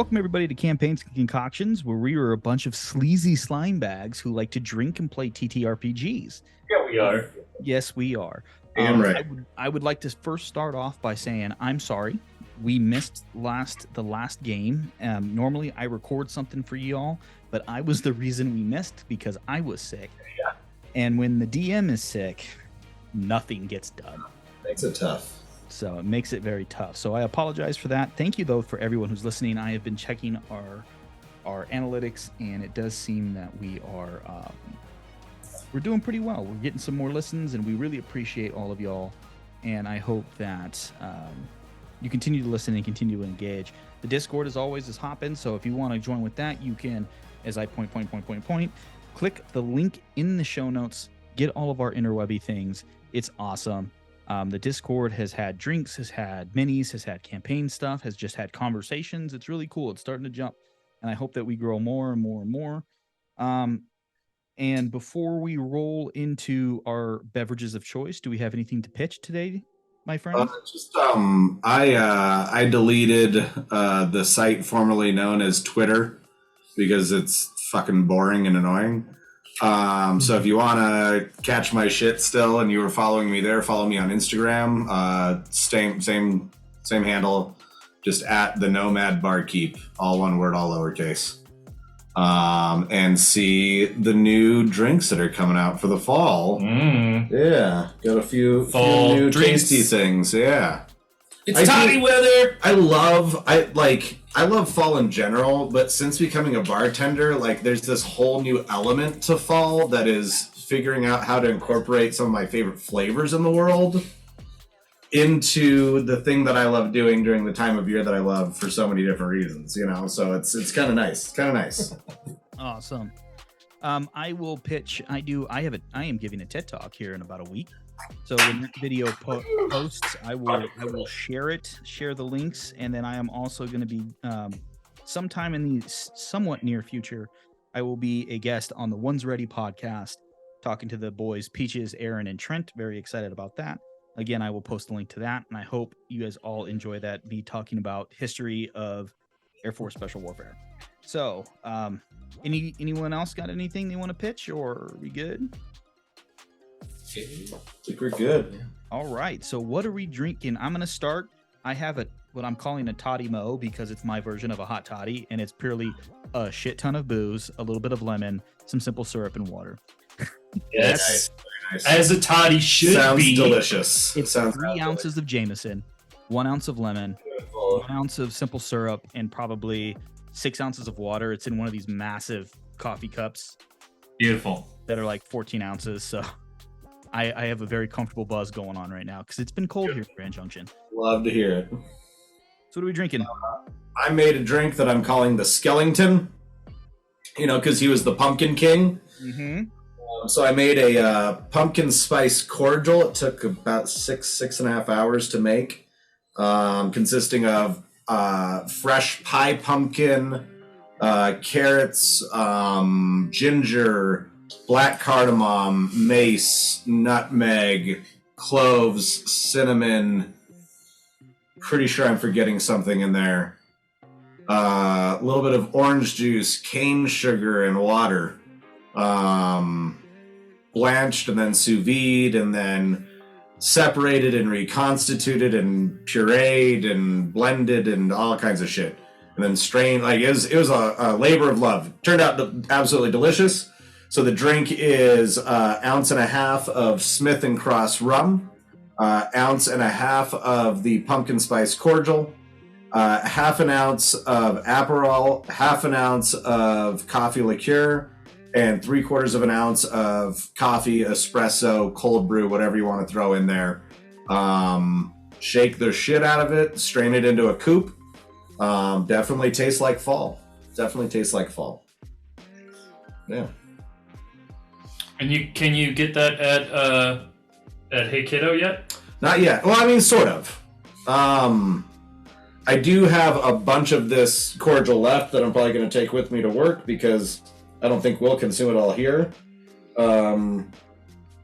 Welcome, everybody, to Campaigns and Concoctions, where we are a bunch of sleazy slime bags who like to drink and play TTRPGs. Yeah, we are. Yes, we are. Damn right. I would like to first start off by saying I'm sorry. We missed the last game. Normally, I record something for y'all, but I was the reason we missed because I was sick. Yeah. And when the DM is sick, nothing gets done. Makes it tough. So it makes it very tough. So I apologize for that. Thank you, though, for everyone who's listening. I have been checking our analytics, and it does seem that we're doing pretty well. We're getting some more listens, and we really appreciate all of y'all. And I hope that you continue to listen and continue to engage. The Discord, as always, is hopping. So if you want to join with that, you can, as I point, click the link in the show notes. Get all of our interwebby things. It's awesome. The Discord has had drinks, has had minis, has had campaign stuff, has just had conversations. It's really cool. It's starting to jump. And I hope that we grow more and more and more. And before we roll into our beverages of choice, do we have anything to pitch today, my friend? I deleted the site formerly known as Twitter because it's fucking boring and annoying. So if you want to catch my shit still and you were following me there, follow me on Instagram. Same handle, just at the Nomad Barkeep, all one word, all lowercase. And see the new drinks that are coming out for the fall. Yeah, got a few new drinks. tasty things. Yeah, It's toddy weather. I love fall in general, but since becoming a bartender, like there's this whole new element to fall that is figuring out how to incorporate some of my favorite flavors in the world into the thing that I love doing during the time of year that I love for so many different reasons, you know. So it's kind of nice. It's kind of nice. Awesome. I will pitch. I am giving a TED Talk here in about a week. So when that video posts, I will share the links, and then I am also going to be sometime in the somewhat near future, I will be a guest on the One's Ready podcast, talking to the boys Peaches, Aaron, and Trent. Very excited about that. Again, I will post a link to that, and I hope you guys all enjoy that. Me talking about history of Air Force Special Warfare. So, anyone else got anything they want to pitch, or are we good? I think we're good. All right. So what are we drinking? I'm going to start. I have what I'm calling a toddy mo because it's my version of a hot toddy, and it's purely a shit ton of booze, a little bit of lemon, some simple syrup, and water. Yes. Nice. As a toddy should Sounds be. delicious. It's Sounds 3 ounces of Jameson, 1 ounce of lemon, 1 ounce of simple syrup, and probably 6 ounces of water. It's in one of these massive coffee cups. Beautiful. That are like 14 ounces. So I have a very comfortable buzz going on right now because it's been cold here in Grand Junction. Love to hear it. So what are we drinking? I made a drink that I'm calling the Skellington, you know, because he was the Pumpkin King. Mm-hmm. So I made a pumpkin spice cordial. It took about six and a half hours to make, consisting of fresh pie pumpkin, carrots, ginger, black cardamom, mace, nutmeg, cloves, cinnamon. Pretty sure I'm forgetting something in there. A little bit of orange juice, cane sugar, and water. Blanched and then sous vide and then separated and reconstituted and pureed and blended and all kinds of shit. And then strained. Like it was a labor of love. Turned out absolutely delicious. So the drink is 1.5 ounces of Smith & Cross rum, 1.5 ounces of the pumpkin spice cordial, 1/2 ounce of Aperol, 1/2 ounce of coffee liqueur, and 3/4 ounce of coffee, espresso, cold brew, whatever you want to throw in there. Shake the shit out of it, strain it into a coupe. Definitely tastes like fall. Yeah. And can you get that at Hey Kiddo yet? Not yet. Well, I mean, sort of. I do have a bunch of this cordial left that I'm probably going to take with me to work because I don't think we'll consume it all here.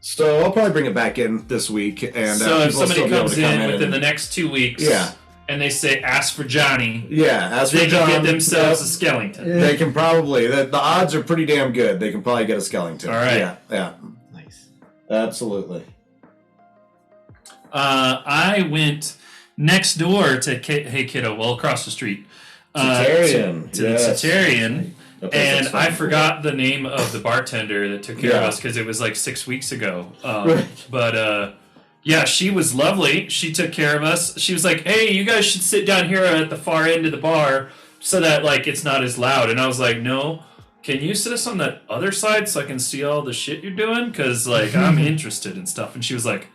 So I'll probably bring it back in this week. And so if people will somebody still be able comes to come in within and, the next 2 weeks, yeah, and they say, ask for Johnny, Yeah, as for they John, can get themselves a Skellington. they can probably, the odds are pretty damn good. They can probably get a Skellington. All right. Yeah. Nice. Absolutely. I went next door to Hey Kiddo, well, across the street. Cetarian. To Yes. the Cetarian. That place And looks I fun. forgot the name of the bartender that took care of Yeah. us because it was like 6 weeks ago. Right. But yeah, she was lovely. She took care of us. She was like, "Hey, you guys should sit down here at the far end of the bar so that like it's not as loud." And I was like, "No, can you sit us on that other side so I can see all the shit you're doing? Because like I'm interested in stuff." And she was like,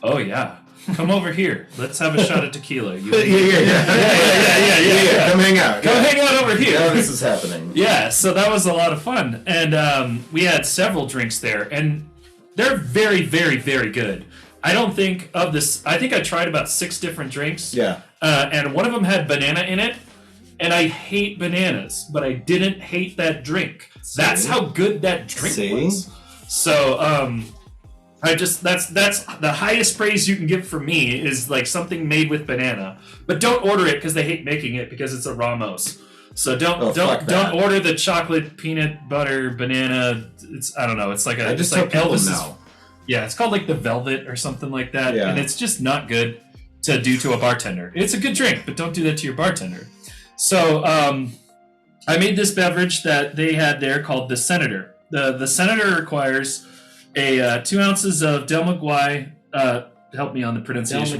"Oh yeah, come over here. Let's have a shot of tequila." You Yeah. Come hang out. Come hang out over here. Yeah, this is happening. Yeah, so that was a lot of fun. And we had several drinks there, and they're very, very, very good. I don't think of this. I think I tried about 6 different drinks. Yeah. And one of them had banana in it, and I hate bananas, but I didn't hate that drink. That's how good that drink was. So, that's the highest praise you can give for me is like something made with banana. But don't order it because they hate making it because it's a Ramos. So don't order the chocolate peanut butter banana. It's I don't know. It's like I just like tell people Elvis's. now. Yeah, it's called like the Velvet or something like that, Yeah. and it's just not good to do to a bartender. It's a good drink, but don't do that to your bartender. So I made this beverage that they had there called the Senator. The Senator requires a 2 ounces of Del Maguey. Help me on the pronunciation.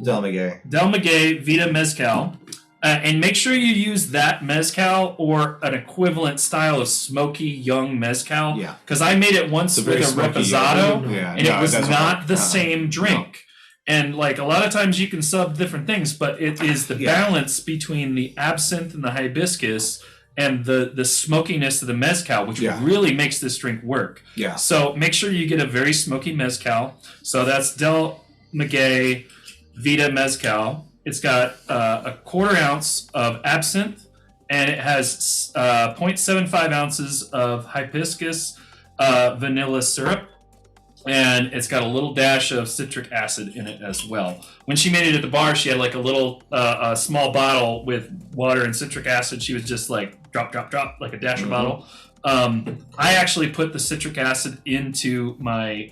Del Maguey. Del Maguey Vita Mezcal. And make sure you use that mezcal or an equivalent style of smoky young mezcal. Yeah. Because I made it once It's a with very a smoky, reposado, yeah, and no, it was doesn't not work. the same drink. And like a lot of times you can sub different things, but it is the balance between the absinthe and the hibiscus and the smokiness of the mezcal, which really makes this drink work. Yeah. So make sure you get a very smoky mezcal. So that's Del Maguey Vita Mezcal. It's got a 1/4 ounce of absinthe, and it has 0.75 ounces of hibiscus vanilla syrup, and it's got a little dash of citric acid in it as well. When she made it at the bar, she had like a little a small bottle with water and citric acid. She was just like drop, like a dasher bottle. I actually put the citric acid into my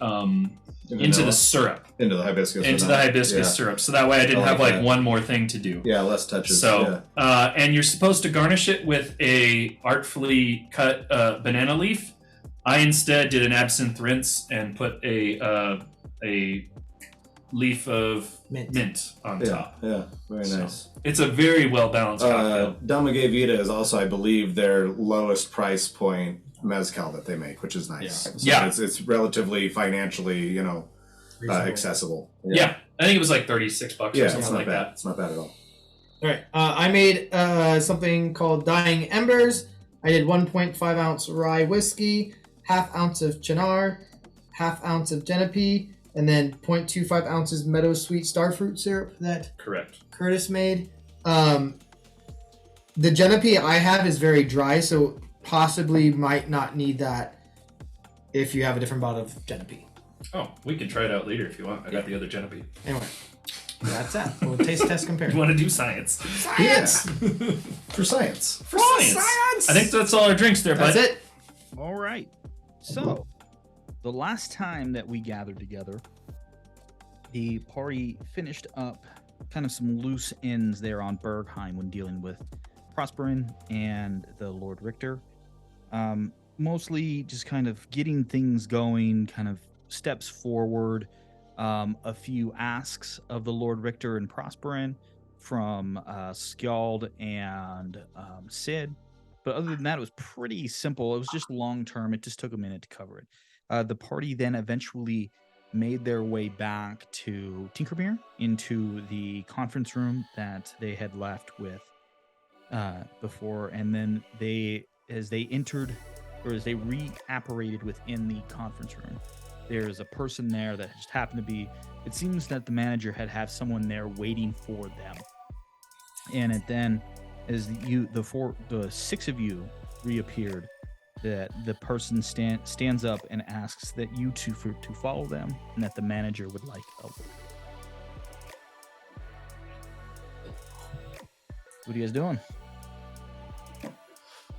into the syrup. Into the hibiscus. Into the hibiscus syrup. So that way I didn't have like one more thing to do. Yeah, less touches. So, and you're supposed to garnish it with a artfully cut banana leaf. I instead did an absinthe rinse and put a leaf of mint on top. Yeah, very nice. It's a very well balanced cocktail. Del Maguey Vita is also, I believe, their lowest price point mezcal that they make, which is nice. Yeah. So it's relatively financially, accessible. Yeah. I think it was like $36 or something like that. It's not bad at all. All right. I made something called Dying Embers. I did 1.5 ounce rye whiskey, 1/2 ounce of Chinar, 1/2 ounce of Genepi, and then 0.25 ounces Meadow Sweet Starfruit syrup that Correct. Curtis made. The Genepi I have is very dry, so possibly might not need that if you have a different bottle of Genepi. Oh, we can try it out later if you want. I got the other Genepi. Anyway, that's that. We'll taste test compare. You want to do science? Science! For science. For science! I think that's all our drinks there, bud. That's it. All right. So, the last time that we gathered together, the party finished up kind of some loose ends there on Bergheim when dealing with Prosperin and the Lord Richter. Mostly just kind of getting things going, kind of steps forward, a few asks of the Lord Richter and Prosperin from Skjald and Sid. But other than that, it was pretty simple. It was just long term. It just took a minute to cover it. The party then eventually made their way back to Tinkermere into the conference room that they had left with before. And then as they entered, or as they reapparated within the conference room, there's a person there that just happened to be, it seems that the manager had someone there waiting for them. And it then, as the 6 of you reappeared, that the person stands up and asks that you two to follow them, and that the manager would like a word. What are you guys doing?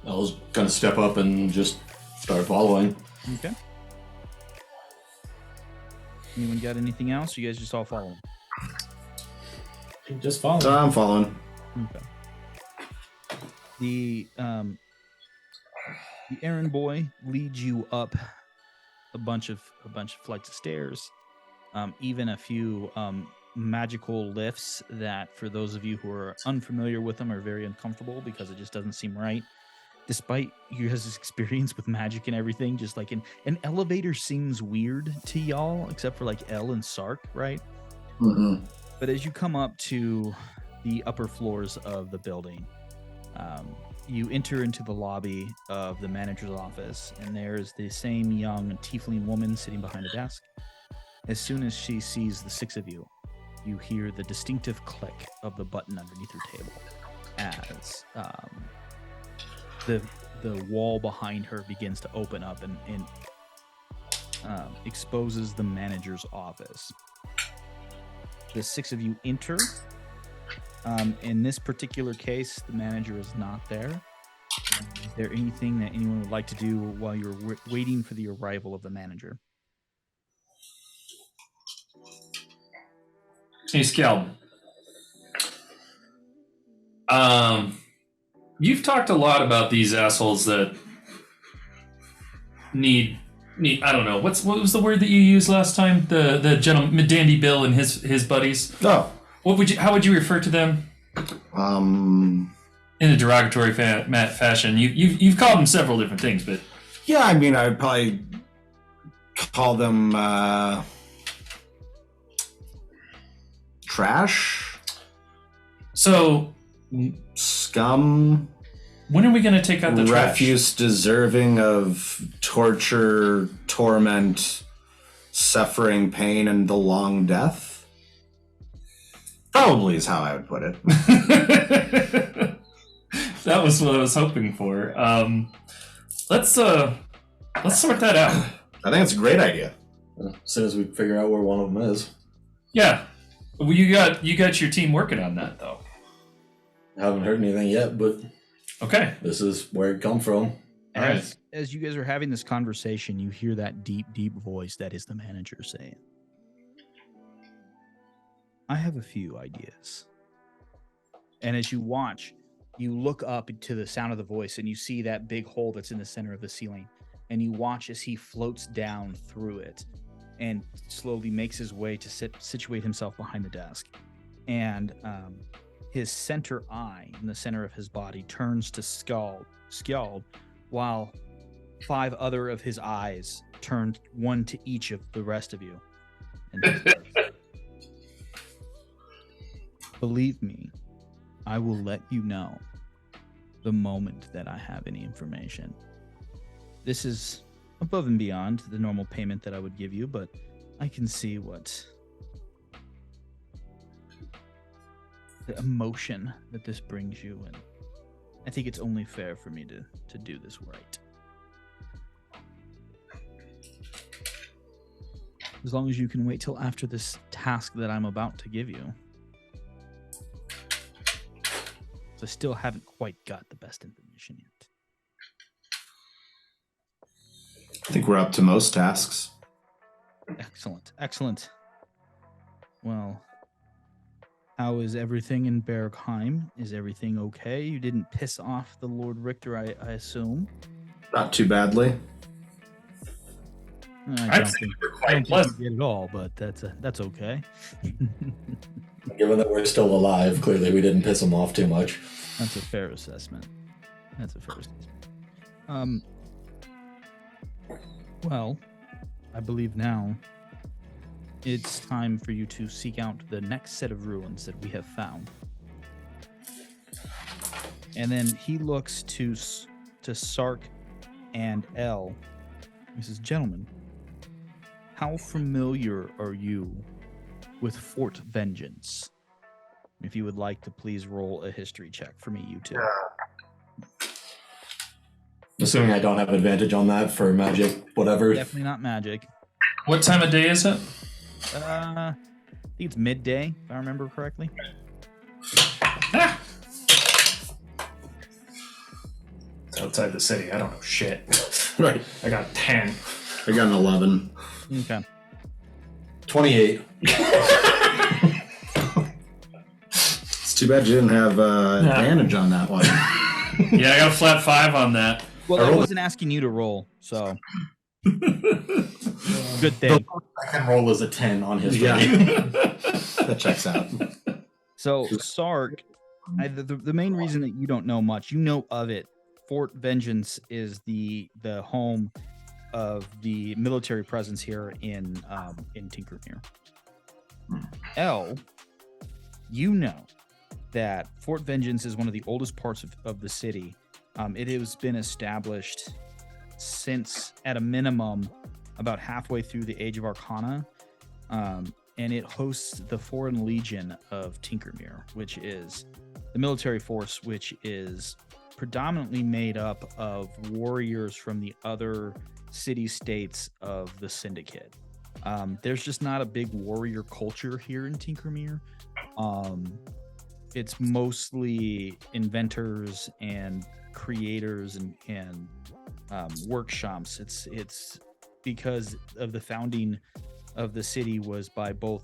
I was gonna step up and just start following. Okay. Anyone got anything else? You guys just all following? Just follow. I'm following. Okay. The errand boy leads you up a bunch of flights of stairs, even a few magical lifts that, for those of you who are unfamiliar with them, are very uncomfortable because it just doesn't seem right. Despite your guys' experience with magic and everything, just like an elevator seems weird to y'all, except for like Elle and Sark, right? Mm-hmm. But as you come up to the upper floors of the building, you enter into the lobby of the manager's office, and there's the same young tiefling woman sitting behind a desk. As soon as she sees the six of you, you hear the distinctive click of the button underneath her table as the wall behind her begins to open up and exposes the manager's office. The six of you enter. In this particular case, the manager is not there. Is there anything that anyone would like to do while you're waiting for the arrival of the manager? Hey, Scal. You've talked a lot about these assholes that need. I don't know. What was the word that you used last time? The gentleman, Dandy Bill, and his buddies. Oh. How would you refer to them? In a derogatory fashion. You've called them several different things, but Yeah, I mean, I'd probably call them trash, so scum, when are we going to take out the refuse deserving of torture, torment, suffering, pain, and the long death? Probably is how I would put it. trash? That was what I was hoping for. Let's sort that out. I think it's a great idea. As soon as we figure out where one of them is. Yeah. Well, you got your team working on that, though. I haven't heard anything yet, but Okay. this is where it come from. All right. As you guys are having this conversation, you hear that deep, deep voice that is the manager saying, I have a few ideas. And as you watch, you look up to the sound of the voice and you see that big hole that's in the center of the ceiling. And you watch as he floats down through it and slowly makes his way to situate himself behind the desk. And his center eye in the center of his body turns to Skjald, while 5 other of his eyes turn one to each of the rest of you. And he starts, believe me, I will let you know the moment that I have any information. This is above and beyond the normal payment that I would give you, but I can see what the emotion that this brings you, and I think it's only fair for me to do this right. As long as you can wait till after this task that I'm about to give you. So I still haven't quite got the best information yet. I think we're up to most tasks. Excellent. Well, how is everything in Bergheim? Is everything okay? You didn't piss off the Lord Richter, I assume? Not too badly. I don't think you did at all, but that's okay. Given that we're still alive, clearly we didn't piss him off too much. That's a fair assessment. Well, I believe now it's time for you to seek out the next set of ruins that we have found. And then he looks to Sark and Elle. He says, gentlemen, how familiar are you with Fort Vengeance? If you would like to please roll a history check for me, you two. Assuming I don't have advantage on that for magic, whatever. Definitely not magic. What time of day is it? I think it's midday, if I remember correctly. outside the city. I don't know shit. Right. I got 10. I got an 11. Okay. 28. It's too bad you didn't have advantage on that one. Yeah, I got a flat 5 on that. Well, I wasn't asking you to roll, so good thing. I can roll as a 10 on his Yeah. rating. That checks out. So Sark, the main reason that you don't know much, you know of it. Fort Vengeance is the home of the military presence here in Tinkermere. L, you know that Fort Vengeance is one of the oldest parts of the city. It has been established since, at a minimum, about halfway through the Age of Arcana, and it hosts the Foreign Legion of Tinkermere, which is the military force, which is predominantly made up of warriors from the other city-states of the Syndicate. There's just not a big warrior culture here in Tinkermere. It's mostly inventors and creators and workshops. It's because of the founding of the city was by both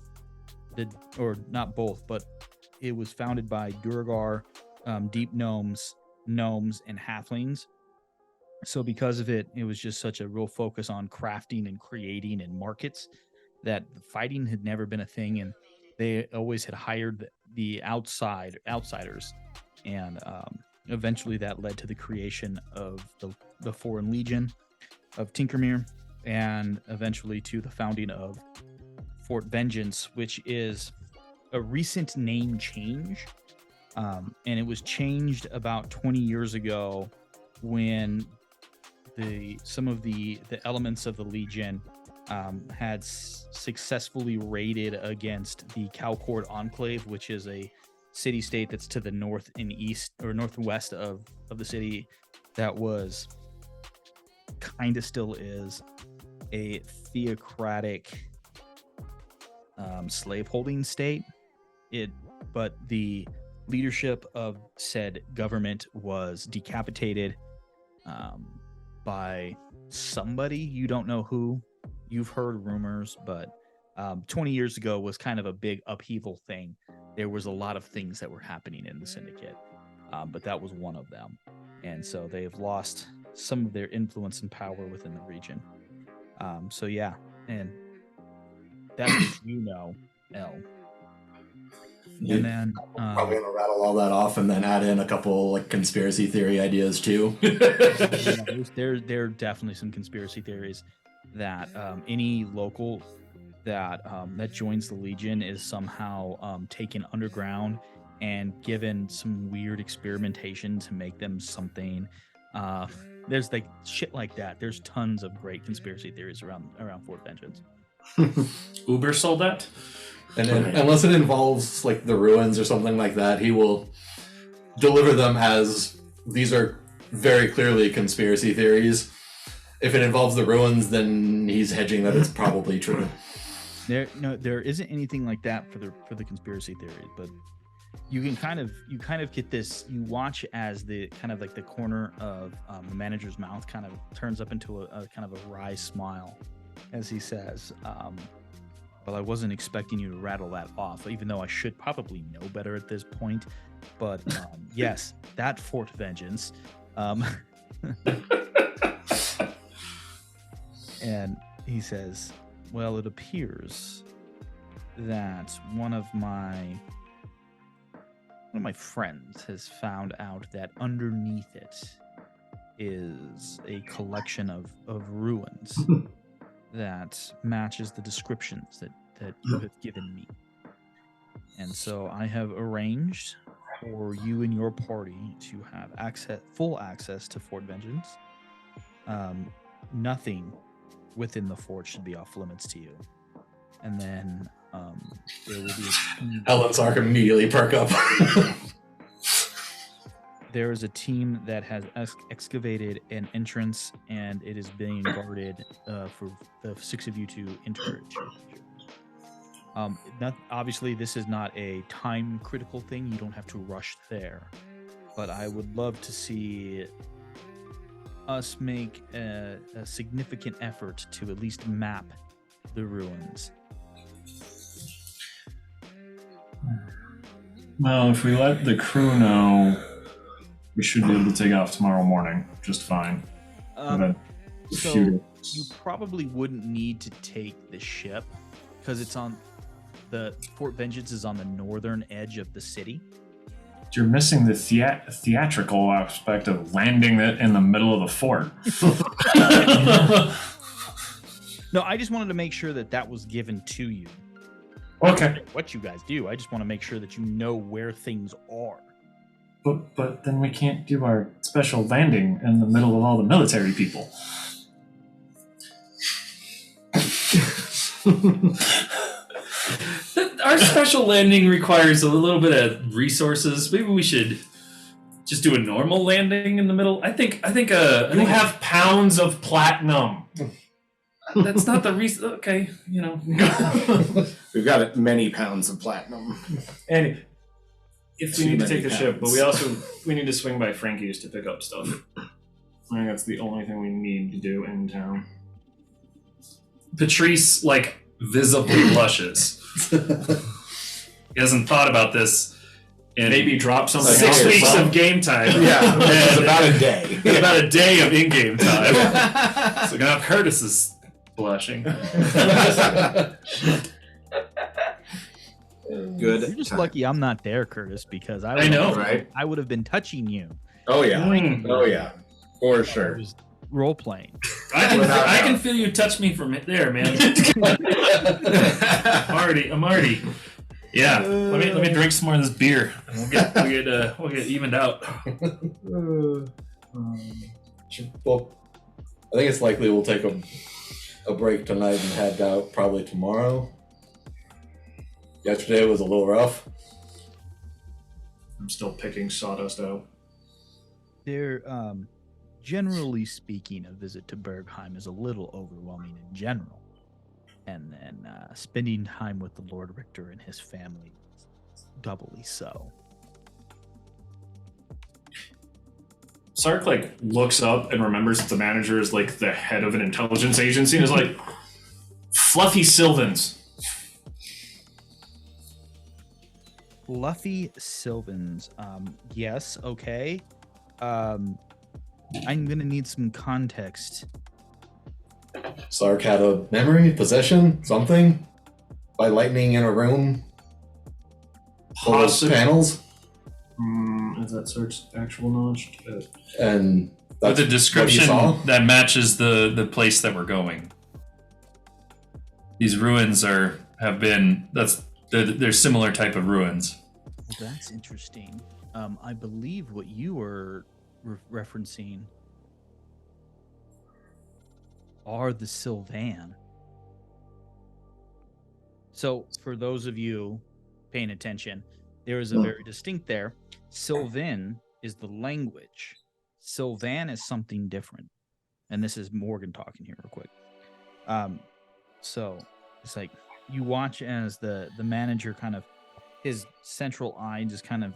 not both, but it was founded by Duergar, deep gnomes, and halflings. So because of it, it was just such a real focus on crafting and creating and markets that fighting had never been a thing, and they always had hired the outsiders, and eventually that led to the creation of the Foreign Legion of Tinkermere, and eventually to the founding of Fort Vengeance, which is a recent name change. And it was changed about 20 years ago when some of the elements of the Legion had successfully raided against the Calcord Enclave, which is a city-state that's to the north and east or northwest of the city, that was, kind of still is, a theocratic slaveholding state. But the leadership of said government was decapitated by somebody. You don't know who. You've heard rumors, but 20 years ago was kind of a big upheaval thing. There was a lot of things that were happening in the Syndicate, but that was one of them. And so they've lost some of their influence and power within the region. So yeah, and that's what you know, L. And then Probably gonna rattle all that off and then add in a couple like conspiracy theory ideas too. yeah, there are definitely some conspiracy theories that any local that joins the Legion is somehow taken underground and given some weird experimentation to make them something. There's like shit like that. There's tons of great conspiracy theories around Fort Vengeance. Uber sold that? And then, unless it involves like the ruins or something like that, he will deliver them as these are very clearly conspiracy theories. If it involves the ruins, then he's hedging that it's probably true. There isn't anything like that for the conspiracy theories, but you can kind of get this. You watch as the kind of like the corner of the manager's mouth kind of turns up into a kind of a wry smile as he says, well, I wasn't expecting you to rattle that off, even though I should probably know better at this point. But yes, that Fort Vengeance. And he says, well, it appears that one of my friends has found out that underneath it is a collection of ruins that matches the descriptions that you have given me. And so I have arranged for you and your party to have full access to Fort Vengeance. Nothing within the fort should be off limits to you. And then there will be Ellen Sark immediately perk up. There is a team that has excavated an entrance, and it is being guarded for the 6 of you to enter. Obviously, this is not a time-critical thing. You don't have to rush there. But I would love to see us make a significant effort to at least map the ruins? Well, if we let the crew know, we should be able to take off tomorrow morning just fine. So you probably wouldn't need to take the ship because it's on the Fort Vengeance is on the northern edge of the city. You're missing the theatrical aspect of landing it in the middle of the fort. No, I just wanted to make sure that was given to you. Okay. What you guys do, I just want to make sure that you know where things are. But then we can't do our special landing in the middle of all the military people. Our special landing requires a little bit of resources. Maybe we should just do a normal landing in the middle. I think You have pounds of platinum. that's not the reason. Okay, We've got many pounds of platinum. And if we Too need to many take the ship, but pounds. we need to swing by Frankie's to pick up stuff. I think that's the only thing we need to do in town. Patrice visibly blushes. He hasn't thought about this in Maybe drop something 6 else. weeks of game time. Yeah, it's And about a day. about a day of in-game time. So gonna have Curtis is blushing. Good. You're just time. lucky I'm not there, Curtis, because I know, right? I would have been touching you. Oh yeah. Mm. Oh yeah. For I sure. was role playing. I can feel you touch me from there, man. I'm already. Yeah. Let me drink some more of this beer. And we'll get evened out. Well, I think it's likely we'll take a break tonight and head out probably tomorrow. Yesterday was a little rough. I'm still picking sawdust out. There, generally speaking, a visit to Bergheim is a little overwhelming in general. And then spending time with the Lord Richter and his family is doubly so. Sark looks up and remembers that the manager is the head of an intelligence agency and is like, Fluffy Sylvans. Fluffy Sylvans. Yes, okay. I'm gonna need some context. Sark had a memory, possession, something by lightning in a room full of panels, Is that Sark's actual knowledge? and With that's the what you description saw? that matches the place that we're going. These ruins they're similar type of ruins. Well, that's interesting. I believe what you were referencing are the Sylvan. So, for those of you paying attention, there is a very distinct there. Sylvan is the language. Sylvan is something different. And this is Morgan talking here real quick. So, it's like you watch as the manager kind of his central eye just kind of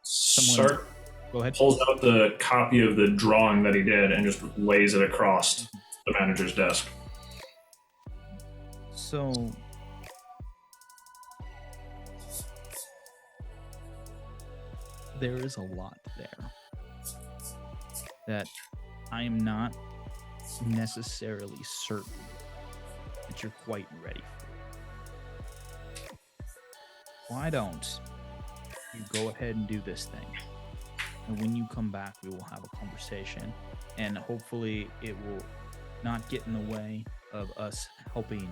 Sark go ahead. pulls out the copy of the drawing that he did and just lays it across the manager's desk. So there is a lot there that I am not necessarily certain that you're quite ready for. Why don't you go ahead and do this thing? And when you come back, we will have a conversation, and hopefully it will not get in the way of us helping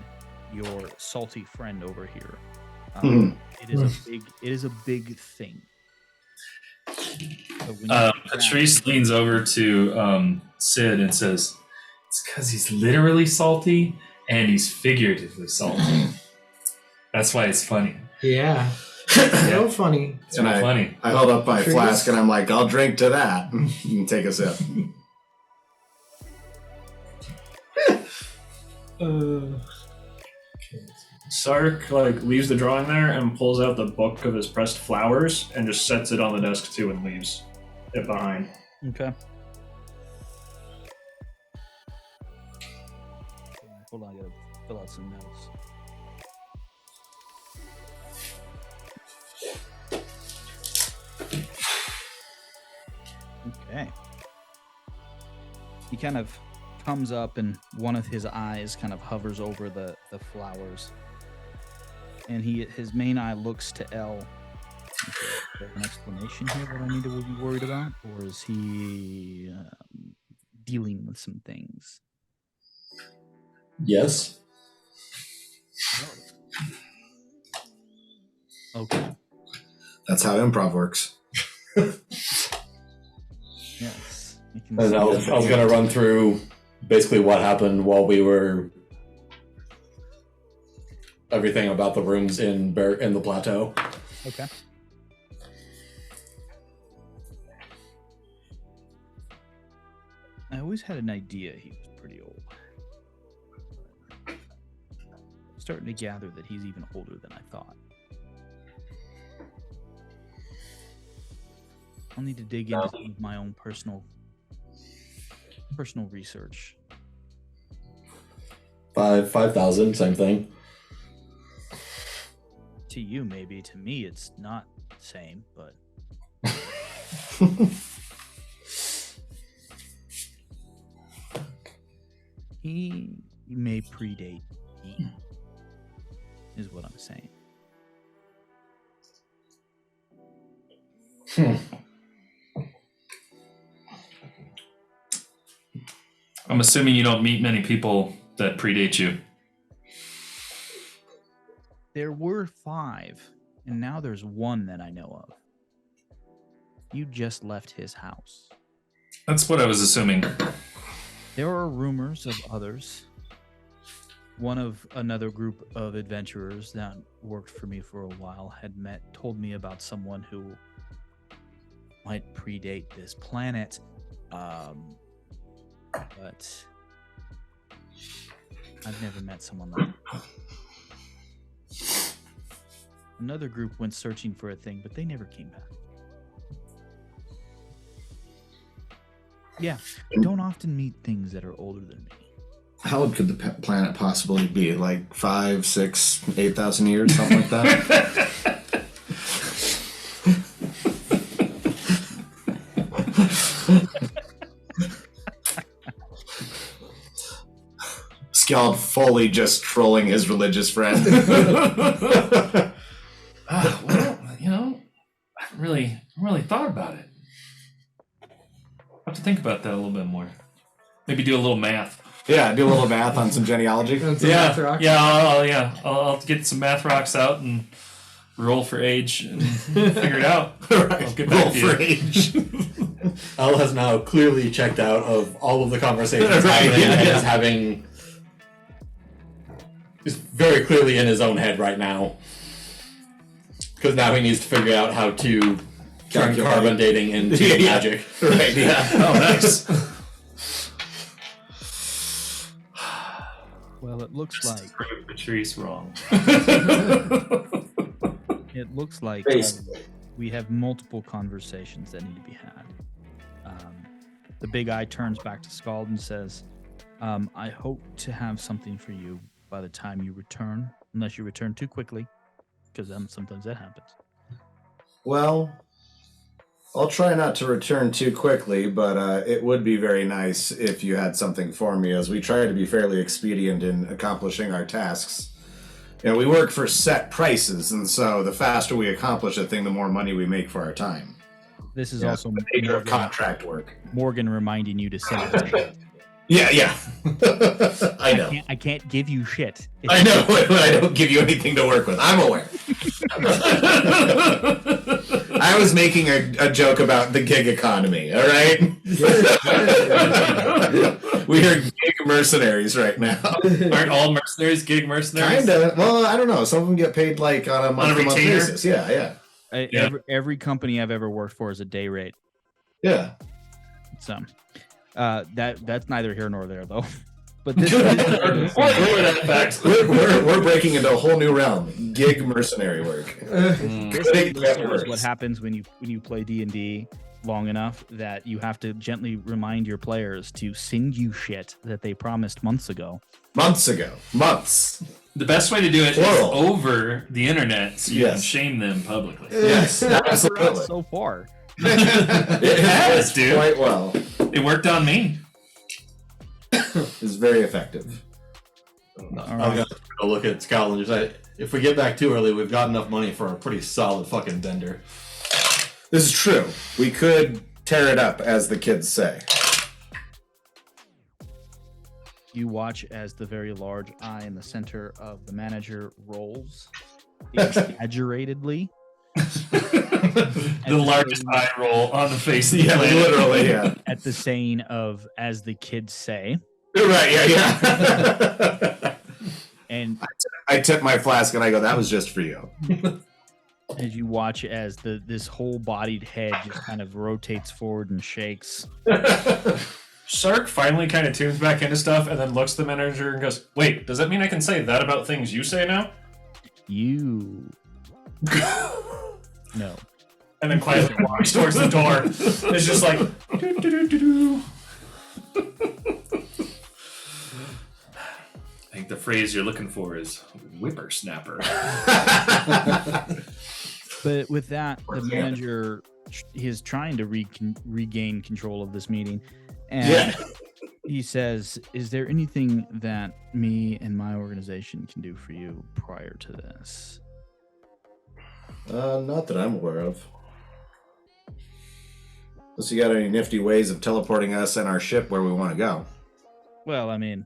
your salty friend over here. It is a big thing. So when you come back- Patrice leans over to Sid and says, "It's because he's literally salty and he's figuratively salty. That's why it's funny. Yeah. So funny. It's not funny." I hold up my Trees. flask and I'm like, I'll drink to that. You can take a sip. Sark leaves the drawing there and pulls out the book of his pressed flowers and just sets it on the desk too and leaves it behind. Okay. Hold on, I gotta fill out some notes. Okay. He kind of comes up and one of his eyes kind of hovers over the flowers. And his main eye looks to L. Is there an explanation here that I need to be worried about? Or is he dealing with some things? Yes. Okay. That's how improv works. Yes. And I was going to run through basically what happened while we were... everything about the rooms in the plateau. Okay. I always had an idea he was pretty old. I'm starting to gather that he's even older than I thought. I'll need to dig into some of my own personal research. 5,000, same thing. To you, maybe. To me, it's not the same, but... He may predate me, is what I'm saying. I'm assuming you don't meet many people that predate you. There were 5, and now there's 1 that I know of. You just left his house. That's what I was assuming. There are rumors of others. One of another group of adventurers that worked for me for a while told me about someone who might predate this planet. But I've never met someone like that. Another group went searching for a thing, but they never came back. Yeah, I don't often meet things that are older than me. How old could the planet possibly be? Like 5, 6, 8,000 years, something like that? Skald fully just trolling his religious friend. Well, you know, I haven't really thought about it. I have to think about that a little bit more. Maybe do a little math. Yeah, do a little math on some genealogy. I'll get some math rocks out and roll for age and figure it out. Right. I'll get back Roll to you. for age. Al has now clearly checked out of all of the conversations happening and is having... He's very clearly in his own head right now. Because now he needs to figure out how to turn Calculate. carbon dating into magic. Right, yeah. Oh, nice. Well, it looks like Prove Patrice wrong. Basically. we have multiple conversations that need to be had. The big eye turns back to Skald and says, I hope to have something for you by the time you return, unless you return too quickly, because sometimes that happens. Well, I'll try not to return too quickly, but it would be very nice if you had something for me, as we try to be fairly expedient in accomplishing our tasks. You know, we work for set prices, and so the faster we accomplish a thing, the more money we make for our time. This is Yeah, also the nature of contract work. Morgan reminding you to send it. Yeah. I know. I can't give you shit. I know, but I don't give you anything to work with. I'm aware. I was making a joke about the gig economy, all right? We are gig mercenaries right now. Aren't all mercenaries gig mercenaries? Kinda. Well, I don't know. Some of them get paid like on a month-to-month retainer? basis. Yeah. Yeah. Every company I've ever worked for is a day rate. Yeah. So that's neither here nor there, though. But this We're breaking into a whole new realm. Gig mercenary work. this is what happens when you play D&D long enough that you have to gently remind your players to send you shit that they promised months ago, Months ago. Months. The best way to do it is Plural. over the internet so you can Yes. shame them publicly. Yes, absolutely. So far. It has, has dude. quite well. It worked on me. It's very effective. I'm right. gonna take a look at Scowl and just say, if we get back too early, we've got enough money for a pretty solid fucking bender. This is true. We could tear it up, as the kids say. You watch as the very large eye in the center of the manager rolls exaggeratedly. The largest eye roll on the face of the planet. Literally, yeah. At the saying of, as the kids say. Right, yeah. And I tip my flask and I go, that was just for you. as you watch as this whole bodied head just kind of rotates forward and shakes. Sark finally kind of tunes back into stuff and then looks at the manager and goes, "Wait, does that mean I can say that about things you say now?" You no. And then quietly walks towards the door. It's just like, "Do-do-do-do-do." I think the phrase you're looking for is whippersnapper. But with that, the manager is trying to regain control of this meeting, and he says, "Is there anything that me and my organization can do for you prior to this?" Not that I'm aware of. Unless you got any nifty ways of teleporting us and our ship where we want to go. Well, I mean,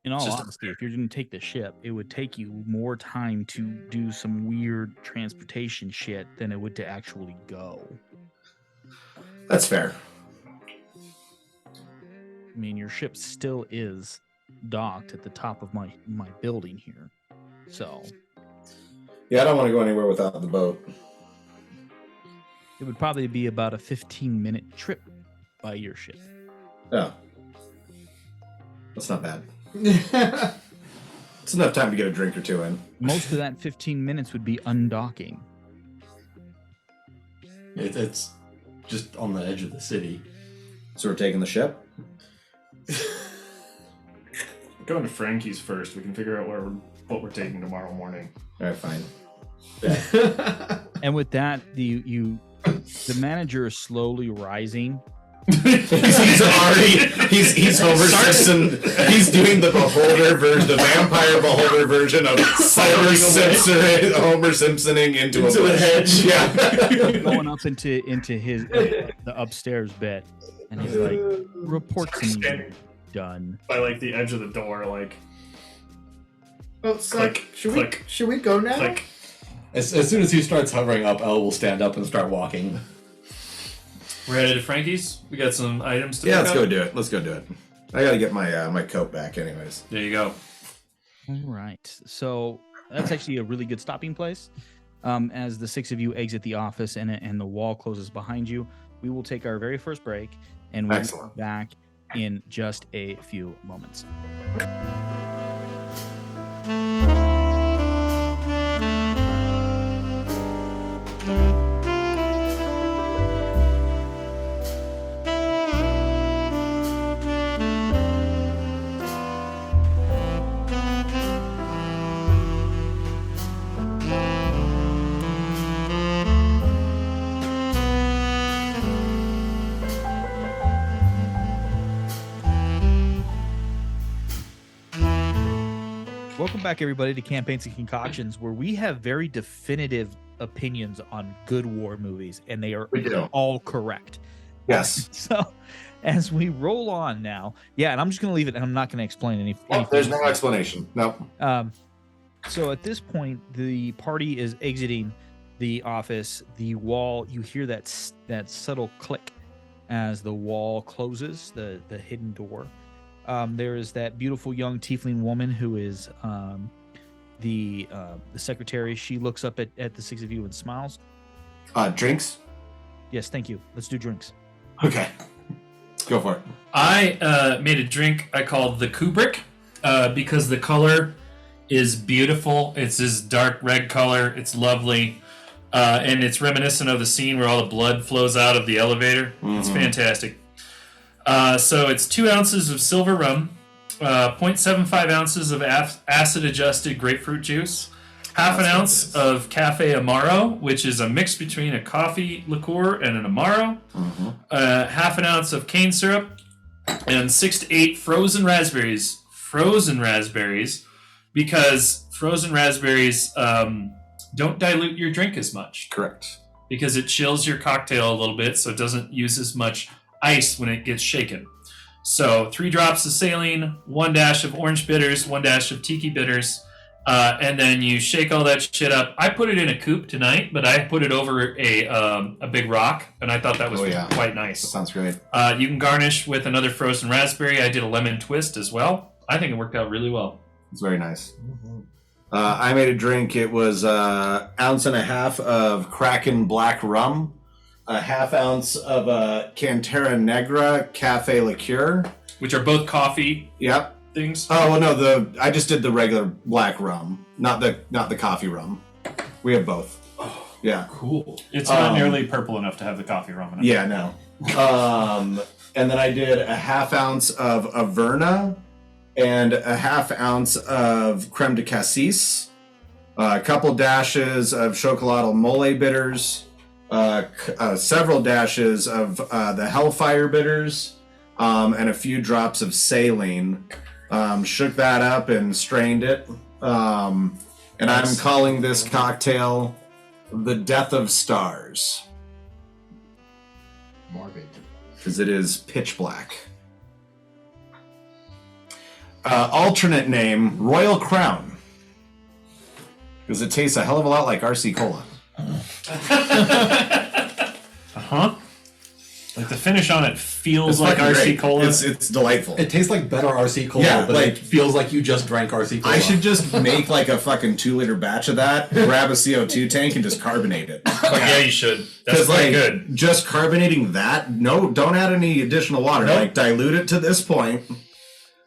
in all Just- honesty, if you're going to take the ship, it would take you more time to do some weird transportation shit than it would to actually go. That's fair. I mean, your ship still is docked at the top of my building here. So Yeah, I don't want to go anywhere without the boat. it would probably be about a 15-minute trip by your ship. Oh. That's not bad. It's enough time to get a drink or two in. Most of that 15 minutes would be undocking. It's just on the edge of the city. So we're taking the ship? Going to Frankie's first. We can figure out what we're taking tomorrow morning. Alright, fine. And with that, the manager is slowly rising. He's already he's Homer Simpson. He's doing the beholder version, the vampire beholder version of Homer Simpsoning into a hedge. Yeah. Going up into his the upstairs bed, and he's like, "Report to me, Standing done." by like the edge of the door, like Oh, so click, should click, should we go now? click. As soon as he starts hovering up, Elle will stand up and start walking. We're headed to Frankie's. We got some items to Yeah, pick let's up. go do it. Let's go do it. I gotta get my my coat back anyways. There you go. All right, so that's actually a really good stopping place. As the six of you exit the office and the wall closes behind you, we will take our very first break, and we'll be Excellent. back in just a few moments. Welcome back, everybody, to Campaigns and Concoctions, where we have very definitive opinions on good war movies, and they are We do. all correct. Yes. So, as we roll on now, yeah, and I'm just going to leave it, and I'm not going to explain anything. There's no explanation. Nope. So at this point, the party is exiting the office. The wall, you hear that subtle click as the wall closes, the hidden door. There is that beautiful young tiefling woman who is the secretary. She looks up at the six of you and smiles. Drinks? Yes, thank you. Let's do drinks. Okay. Go for it. I made a drink I called the Kubrick because the color is beautiful. It's this dark red color. It's lovely. And it's reminiscent of the scene where all the blood flows out of the elevator. It's fantastic. So it's 2 ounces of silver rum, 0.75 ounces of acid-adjusted grapefruit juice, half an ounce of Cafe Amaro, which is a mix between a coffee liqueur and an Amaro, half an ounce of cane syrup, and 6 to 8 frozen raspberries. Frozen raspberries, because frozen raspberries don't dilute your drink as much. Correct. Because it chills your cocktail a little bit, so it doesn't use as much ice when it gets shaken. So 3 drops of saline, 1 dash of orange bitters, 1 dash of tiki bitters, and then you shake all that shit up. I put it in a coupe tonight, but I put it over a big rock, and I thought that was quite nice. That sounds great. You can garnish with another frozen raspberry. I did a lemon twist as well. I think it worked out really well. It's very nice. I made a drink. It was 1.5 ounces of Kraken black rum, a 1/2 ounce of Cantera Negra cafe liqueur, Which are both coffee Yep. things. Oh well, no. I just did the regular black rum, not the coffee rum. We have both. Yeah. Cool. It's not nearly purple enough to have the coffee rum in it. Yeah. No. And then I did a 1/2 ounce of Averna and a 1/2 ounce of creme de cassis, a couple dashes of chocolate mole bitters, several dashes of the Hellfire bitters, and a few drops of saline. Shook that up and strained it. And I'm calling this cocktail the Death of Stars. Morbid. Because it is pitch black. Alternate name, Royal Crown. Because it tastes a hell of a lot like RC Cola. Like the finish on it feels It's like fucking RC great. Cola. It's delightful. It tastes like better RC Cola, Yeah, but like- it feels like you just drank RC Cola. I should just make like a fucking 2-liter batch of that, grab a CO2 tank, and just carbonate it. Oh, yeah, you should. That's Because pretty like good. just carbonating that, no, don't add any additional water. Nope. Like dilute it to this point,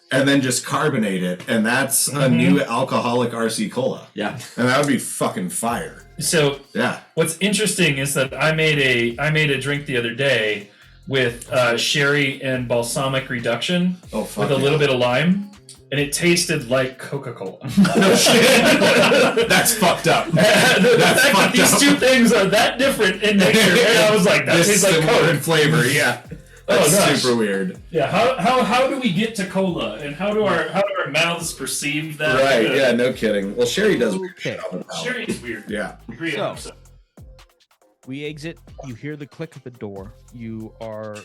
and then just carbonate it, and that's a new alcoholic RC Cola. Yeah. And that would be fucking fire. So Yeah. what's interesting is that I made a drink the other day with sherry and balsamic reduction Oh fuck. with a little bit of lime, and it tasted like Coca-Cola. No shit. That's fucked up. The fact that fucked these up. two things are that different in nature, and I was like, that tastes like Similar in Coke. flavor. Yeah. That's gosh. super weird. Yeah, how do we get to cola, and how do our mouths perceive that? Right. Yeah. No kidding. Well, sherry does weird Okay. shit on the palate. Sherry is weird. Yeah. Agree So- 100%. We exit. You hear the click of the door. You are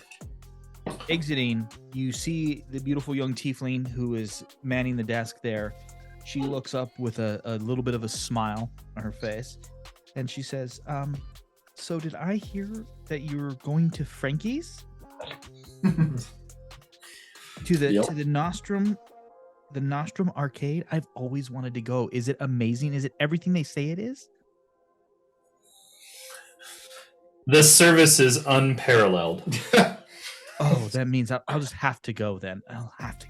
exiting. You see the beautiful young tiefling who is manning the desk there. She looks up with a little bit of a smile on her face, and she says, so did I hear that you're going to Frankie's? to the Nostrum arcade? I've always wanted to go. Is it amazing? Is it everything they say it is? This service is unparalleled. Oh, that means I'll just have to go then. I'll have to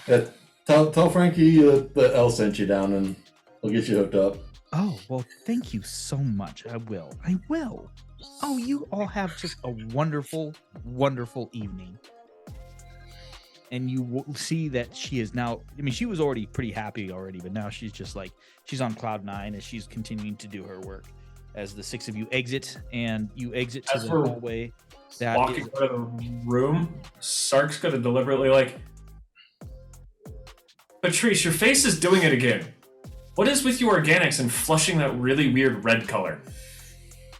go. Tell Frankie that Elle sent you down, and he'll get you hooked up. Oh, well, thank you so much. I will. Oh, you all have just a wonderful, wonderful evening. And you will see that she is now, I mean, she was already pretty happy already, but now she's just like, she's on cloud 9 as she's continuing to do her work. As the 6 of you exit, and you exit to As the we're hallway. That Walking is, out of the room, Sark's gonna deliberately like, Patrice, your face is doing it again. What is with you organics and flushing that really weird red color?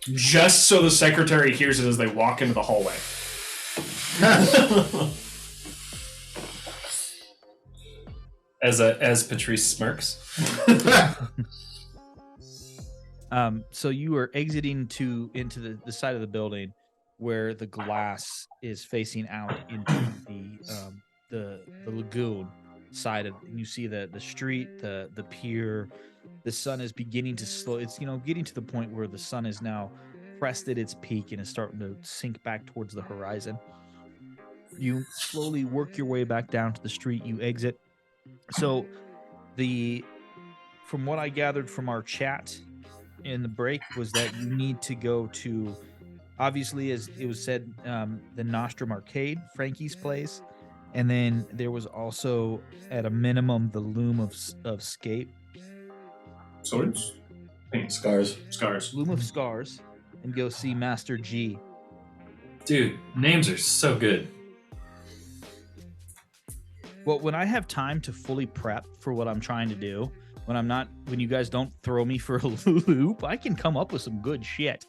Just so the secretary hears it as they walk into the hallway. As Patrice smirks. so you are exiting into the side of the building where the glass is facing out into the lagoon side of, and you see the street, the pier. The sun is beginning to slow. It's getting to the point where the sun is now crested its peak and is starting to sink back towards the horizon. You slowly work your way back down to the street. You exit. So from what I gathered from our chat in the break was that you need to go to, obviously, as it was said, the Nostrum Arcade, Frankie's place, And then there was also, at a minimum, the loom of scape, Swords? Scars. Scars. loom of scars, and go see Master G. Dude, names are so good. Well, when I have time to fully prep for what I'm trying to do, when you guys don't throw me for a loop, I can come up with some good shit.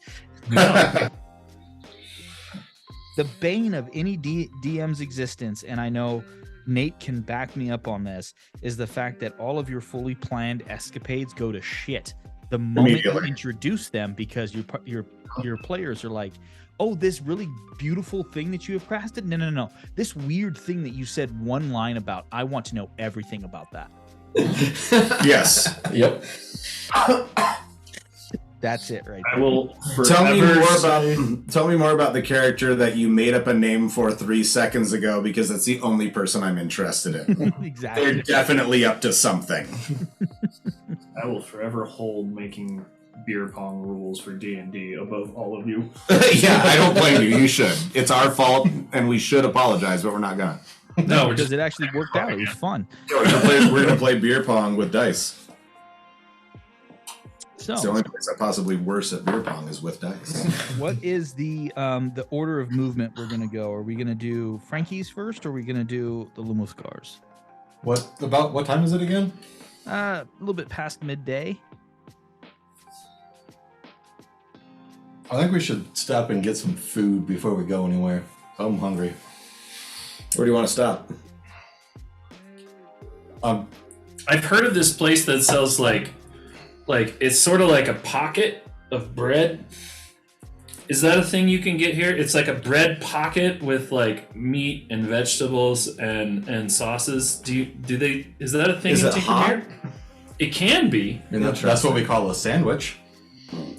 The bane of any DM's existence, and I know Nate can back me up on this, is the fact that all of your fully planned escapades go to shit the moment you introduce them, because your players are like, oh, this really beautiful thing that you have crafted? No. This weird thing that you said one line about, I want to know everything about that. Yes. Yep. That's it right I there. will Tell me forever tell me more about the character that you made up a name for 3 seconds ago, because that's the only person I'm interested in. Exactly. They're definitely up to something. I will forever hold making beer pong rules for D&D above all of you. Yeah, I don't blame you. You should. It's our fault, and we should apologize, but we're not gonna. No, we're Because just it actually worked out. It was fun. We're gonna play beer pong with dice. So, It's the only place I'm possibly worse at beer pong is with dice. what is the order of movement we're gonna go? Are we gonna do Frankie's first, or are we gonna do the Lumo Scars? What time is it again? A little bit past midday. I think we should stop and get some food before we go anywhere. I'm hungry. Where do you want to stop? I've heard of this place that sells like it's sort of like a pocket of bread. Is that a thing you can get here? It's like a bread pocket with like meat and vegetables and sauces. Is that a thing Is you it can hot? here? It can be. That's what we call a sandwich.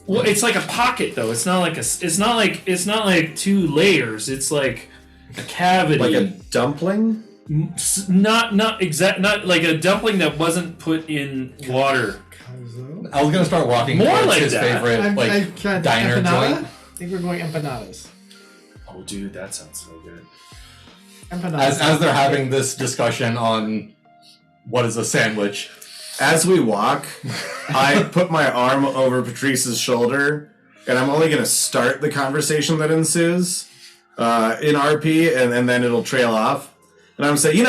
Well, it's like a pocket though. It's not like 2 layers. It's like a cavity. Like a dumpling? Not like a dumpling that wasn't put in water. I was gonna start walking More towards like his that. favorite diner empanada? joint. I think we're going empanadas. Oh, dude, that sounds so good. Empanadas. As they're having this discussion on what is a sandwich, As we walk, I put my arm over Patrice's shoulder, and I'm only going to start the conversation that ensues in RP, and then it'll trail off. And I'm saying,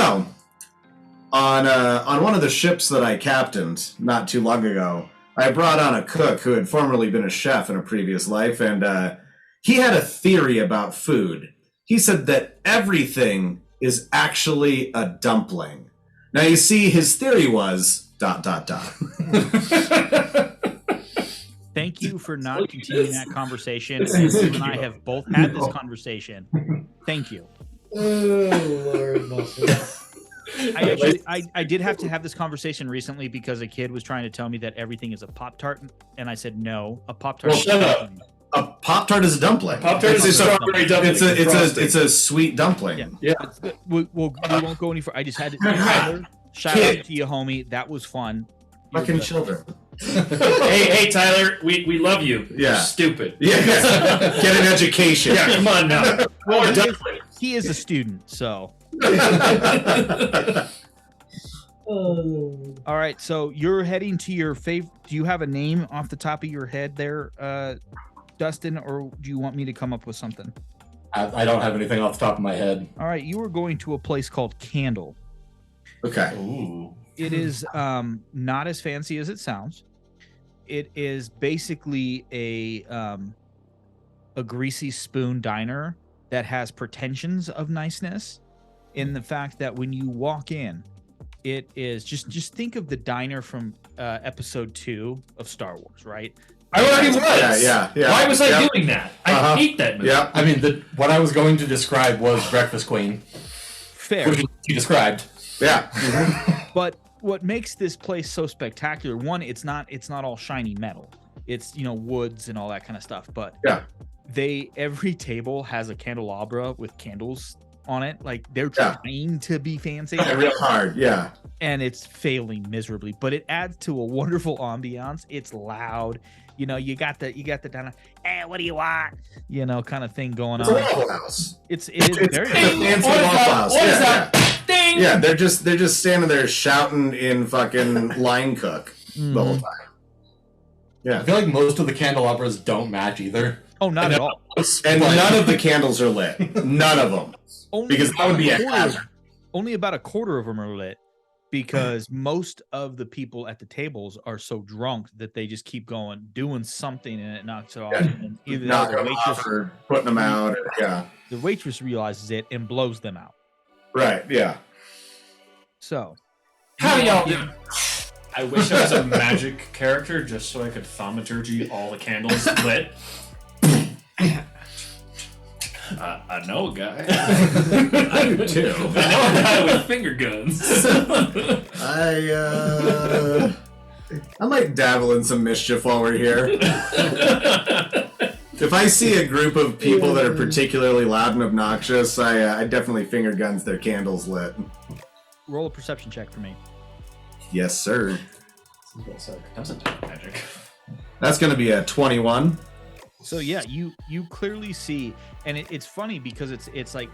on one of the ships that I captained not too long ago, I brought on a cook who had formerly been a chef in a previous life, and he had a theory about food. He said that everything is actually a dumpling. Now, you see, his theory was ... Thank you for not continuing that conversation. And you and I have both had this conversation. Thank you. Oh, Lord. I did have to have this conversation recently because a kid was trying to tell me that everything is a Pop-Tart, and I said no. A Pop-Tart. Well, shut up. A Pop-Tart is a dumpling. Pop-Tart is a strawberry dumpling. It's a sweet dumpling. Yeah. We won't go any further. I just had to. Tyler, shout out to you, homie. That was fun. Fucking children. hey, Tyler, we love you. Yeah. You're stupid. Yeah. Get an education. Yeah, come on now. Well, he is a student, so. All right, so you're heading to your favorite. Do you have a name off the top of your head there, Dustin, or do you want me to come up with something? I don't have anything off the top of my head. All right, you are going to a place called Candle. Okay. Ooh. It is not as fancy as it sounds. It is basically a greasy spoon diner that has pretensions of niceness, in the fact that when you walk in, it is just think of the diner from episode 2 of Star Wars, right? I already was. Yeah. Why was I doing that? I hate that movie. Yeah. I mean, what I was going to describe was Breakfast Queen, Fair. which you described. Yeah. But what makes this place so spectacular, one, it's not all shiny metal. It's, woods and all that kind of stuff. But Yeah. every table has a candelabra with candles on it. Like, they're trying to be fancy. Real hard. Yeah. And it's failing miserably. But it adds to a wonderful ambiance. It's loud. You got the diner, hey, what do you want? Kind of thing going It's a on. Waffle House. It is very It's a fancy Waffle House. What is Yeah, that? Yeah, they're just standing there shouting in fucking line cook the whole time. I Yeah, feel like most of the candelabras don't match either. Oh, not at all. and none of the candles are lit. None of them, Only because that would be a quarter- hazard. Only about a quarter of them are lit because most of the people at the tables are so drunk that they just keep going, doing something, and it knocks it off. Yeah. And either Knock the them off waitress, or putting them out. Or, yeah, the waitress realizes it and blows them out. right. Yeah. So, How y'all doing? I wish I was a magic character just so I could thaumaturgy all the candles lit. I know a guy. I do too. I know a guy with finger guns. I might dabble in some mischief while we're here. If I see a group of people that are particularly loud and obnoxious, I definitely finger guns their candles lit. roll a perception check for me. Yes, sir. Doesn't do magic. That's going to be a 21. So yeah, you clearly see, and it's funny because it's like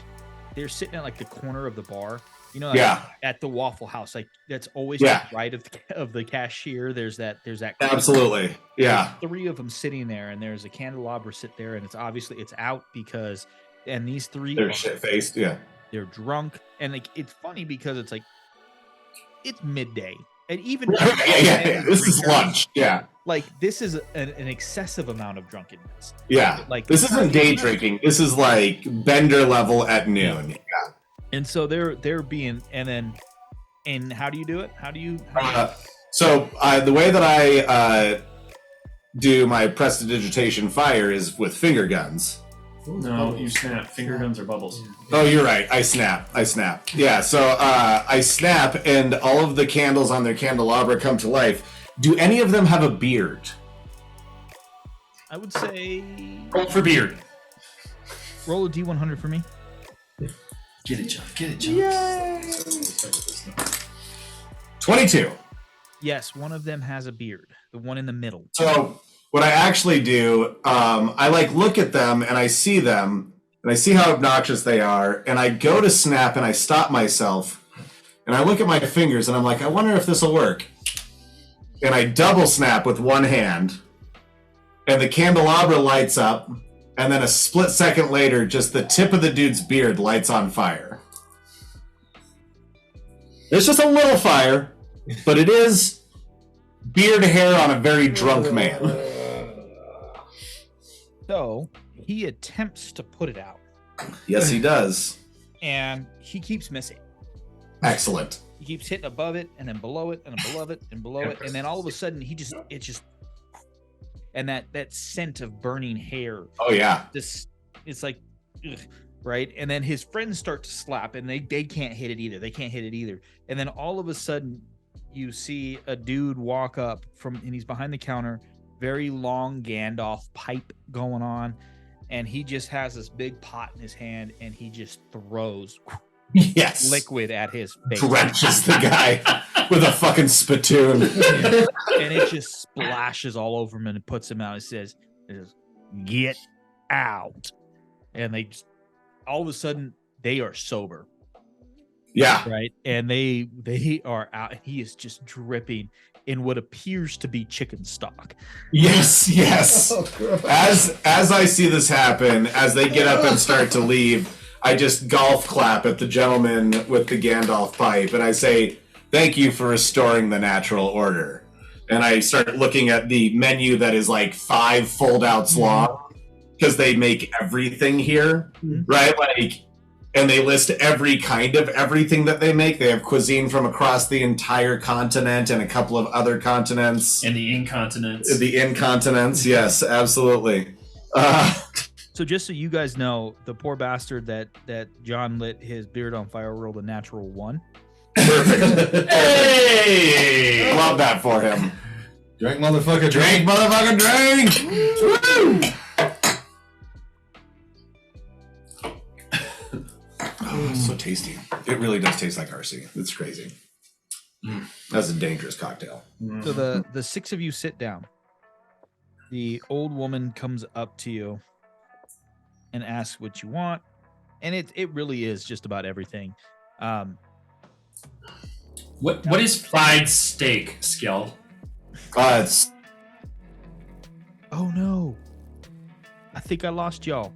they're sitting at like the corner of the bar, you know, like Yeah. at the Waffle House, like that's always Yeah. to the right of the cashier. There's that Absolutely. Yeah. There's 3 of them sitting there, and there's a candelabra sit there, and it's obviously it's out because, and these 3 They're shit-faced. Yeah. they're drunk, and like it's funny because it's like it's midday, and even Yeah. This is lunch. Yeah. like this is an excessive amount of drunkenness. Yeah. Like This isn't day drinking. This is like bender level at noon. Yeah. And so they're being, and how do you do it? How do you? So the way that I do my prestidigitation fire is with finger guns. No, you snap. Finger guns or bubbles. Oh, you're right. I snap. Yeah, so I snap, and all of the candles on their candelabra come to life. Do any of them have a beard? I would say Roll for beard. roll a d100 for me. Get it, John. Get it, John. 22. Yes, one of them has a beard. The one in the middle. So what I actually do, I like look at them and I see them and I see how obnoxious they are, and I go to snap and I stop myself and I look at my fingers and I'm like, I wonder if this will work. And I double snap with one hand, and the candelabra lights up, and then a split second later, just the tip of the dude's beard lights on fire. It's just a little fire, but it is beard hair on a very drunk man. So he attempts to put it out, Yes, he does. and he keeps missing. Excellent. He keeps hitting above it, and then below it, and then below it, and below it, and then all of a sudden and that scent of burning hair. Oh, yeah. It's like, ugh, right? And then his friends start to slap, and they can't hit it either. And then all of a sudden, you see a dude walk up and he's behind the counter, very long Gandalf pipe going on, and he just has this big pot in his hand, and he just throws Yes. liquid at his face. Drenches the guy with a fucking spittoon. And it just splashes all over him and it puts him out. It says, "Get out!" And they just, all of a sudden, they are sober, Yeah. right? And they are out. And he is just dripping in what appears to be chicken stock. Yes, yes. As I see this happen, as they get up and start to leave, I just golf clap at the gentleman with the Gandalf pipe, and I say, "Thank you for restoring the natural order." And I start looking at the menu that is like 5 fold-outs long, because they make everything here, right? Like, and they list every kind of everything that they make. They have cuisine from across the entire continent and a couple of other continents. And the incontinence. The incontinence, yes, absolutely. So just so you guys know, the poor bastard that John lit his beard on fire rolled a natural 1. Perfect. Hey! Love that for him. Drink, motherfucker, Drink, drink. motherfucking drink! Woo! Oh, so tasty. It really does taste like RC. It's crazy. That's a dangerous cocktail. So the 6 of you sit down. The old woman comes up to you and asks what you want, and it really is just about everything. What is fried steak, Skill? It's Oh no. I think I lost y'all.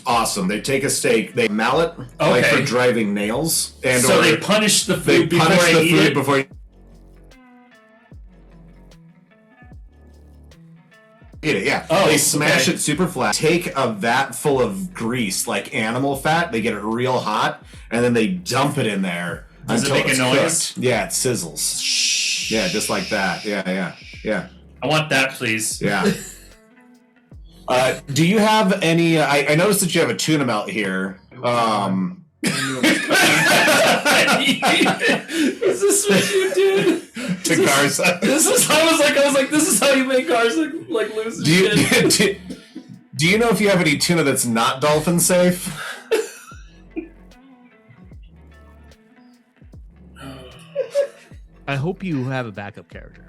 awesome. They take a steak, they mallet like Okay. for driving nails, and So or they punish the they food before punish I the eat food it? before you eat it. Yeah. Oh, they smash okay. it super flat. Take a vat full of grease, like animal fat. They get it real hot, and then they dump it in there Does it until make a it's noise? cooked. Yeah, it sizzles. Yeah, just like that. Yeah. I want that, please. Yeah. Do you have any? I noticed that you have a tuna melt here. Is this what you did? To Garza. I was like, this is how you make Garza like lose his shit. Do you know if you have any tuna that's not dolphin safe? I hope you have a backup character.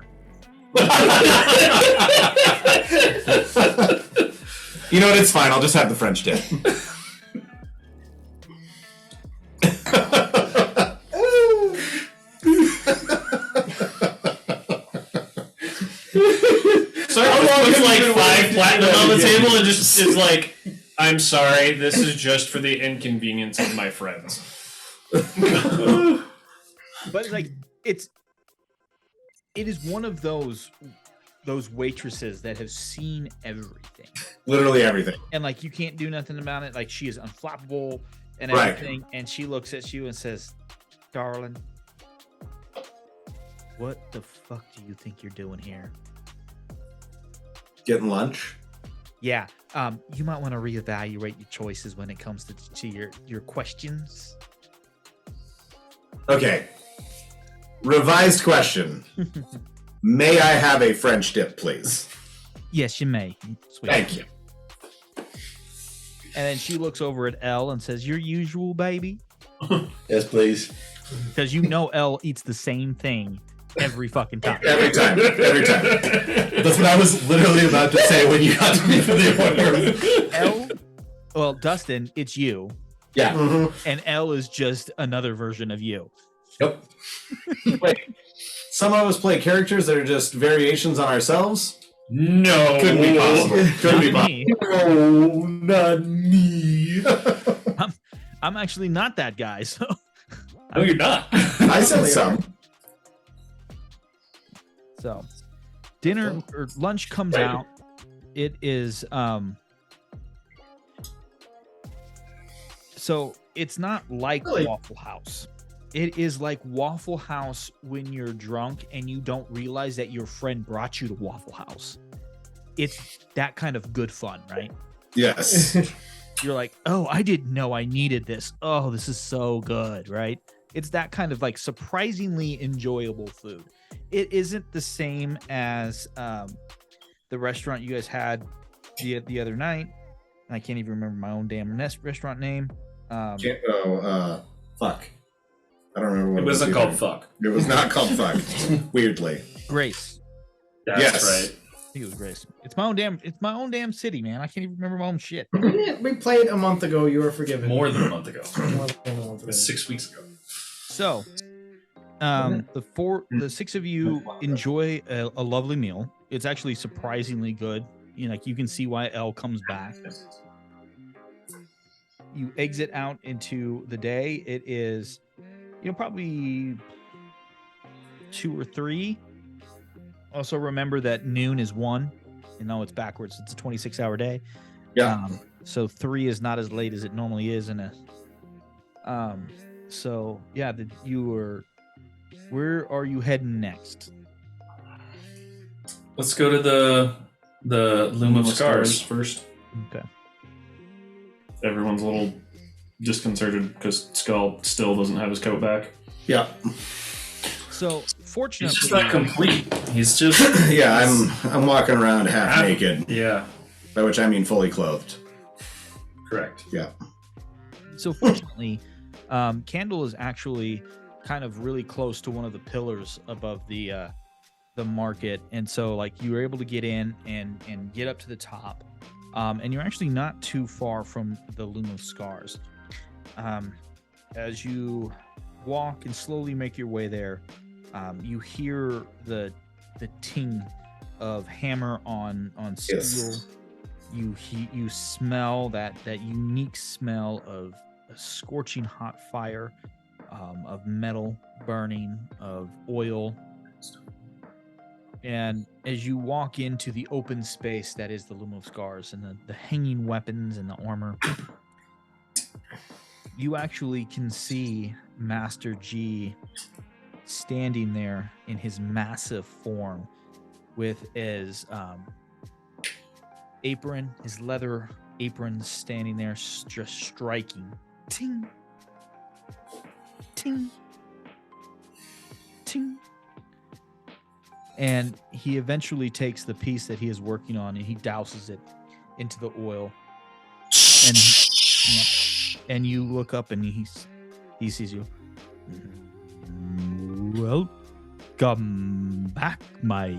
You know what? It's fine. I'll just have the French dip. So puts like 5 platinum on the table and just is like, I'm sorry, this is just for the inconvenience of my friends. But like it is one of those waitresses that have seen everything. Literally everything. And like you can't do nothing about it. Like she is unflappable and Right. everything. And she looks at you and says, "Darling, what the fuck do you think you're doing here?" Getting lunch. Yeah, you might want to reevaluate your choices when it comes to your questions. Okay. Revised question. May I have a French dip, please? Yes, you may. Sweet. Thank you. And then she looks over at Elle and says, "Your usual, baby," Yes, please. because you know Elle eats the same thing every fucking time. Every time. Every time. That's what I was literally about to say when you got to me for the order. Elle, well, Dustin, it's you, Yeah. Mhm. and Elle is just another version of you. Yep. Wait. Some of us play characters that are just variations on ourselves? No. Couldn't be possible. Couldn't be Not possible. me. No, not me. I'm actually not that guy. So No, you're not. I said some. So dinner or lunch comes out. It is so it's not like Really? Waffle House. It is like Waffle House when you're drunk and you don't realize that your friend brought you to Waffle House. It's that kind of good fun, right? Yes. You're like, "Oh, I didn't know I needed this. Oh, this is so good," right? It's that kind of like surprisingly enjoyable food. It isn't the same as the restaurant you guys had the other night. I can't even remember my own damn restaurant name. Fuck. I don't remember what It wasn't either. called fuck. It was not called fuck. Weirdly. Grace. That's Yes. right. I think it was Grace. It's my own damn city, man. I can't even remember my own shit. We played a month ago. You were forgiven. More than a month ago. More than a month It ago. was 6 weeks ago. So, the six of you enjoy a lovely meal. It's actually surprisingly good. You know, like you can see why Elle comes back. You exit out into the day. It is, probably 2 or 3. Also remember that noon is 1. It's backwards. It's a 26-hour day. Yeah. So 3 is not as late as it normally is in a. So yeah, where are you heading next? Let's go to the Loom of Scars. first. Okay. Everyone's a little disconcerted because Skull still doesn't have his coat back. Yeah. So He's fortunately, just not complete. He's just Yeah, I'm walking around half naked, Yeah, by which I mean fully clothed. correct. Yeah. So fortunately, Candle is actually kind of really close to one of the pillars above the market, and so like you were able to get in and get up to the top, and you're actually not too far from the Loom of Scars. As you walk and slowly make your way there, you hear the ting of hammer on steel. Yes. You smell that unique smell of a scorching hot fire, of metal burning, of oil. And as you walk into the open space that is the Loom of Scars and the hanging weapons and the armor, you actually can see Master G standing there in his massive form with his apron, his leather apron, standing there just striking. Ting, ting, ting. And he eventually takes the piece that he is working on and he douses it into the oil. And you look up and he sees you. Welcome back, my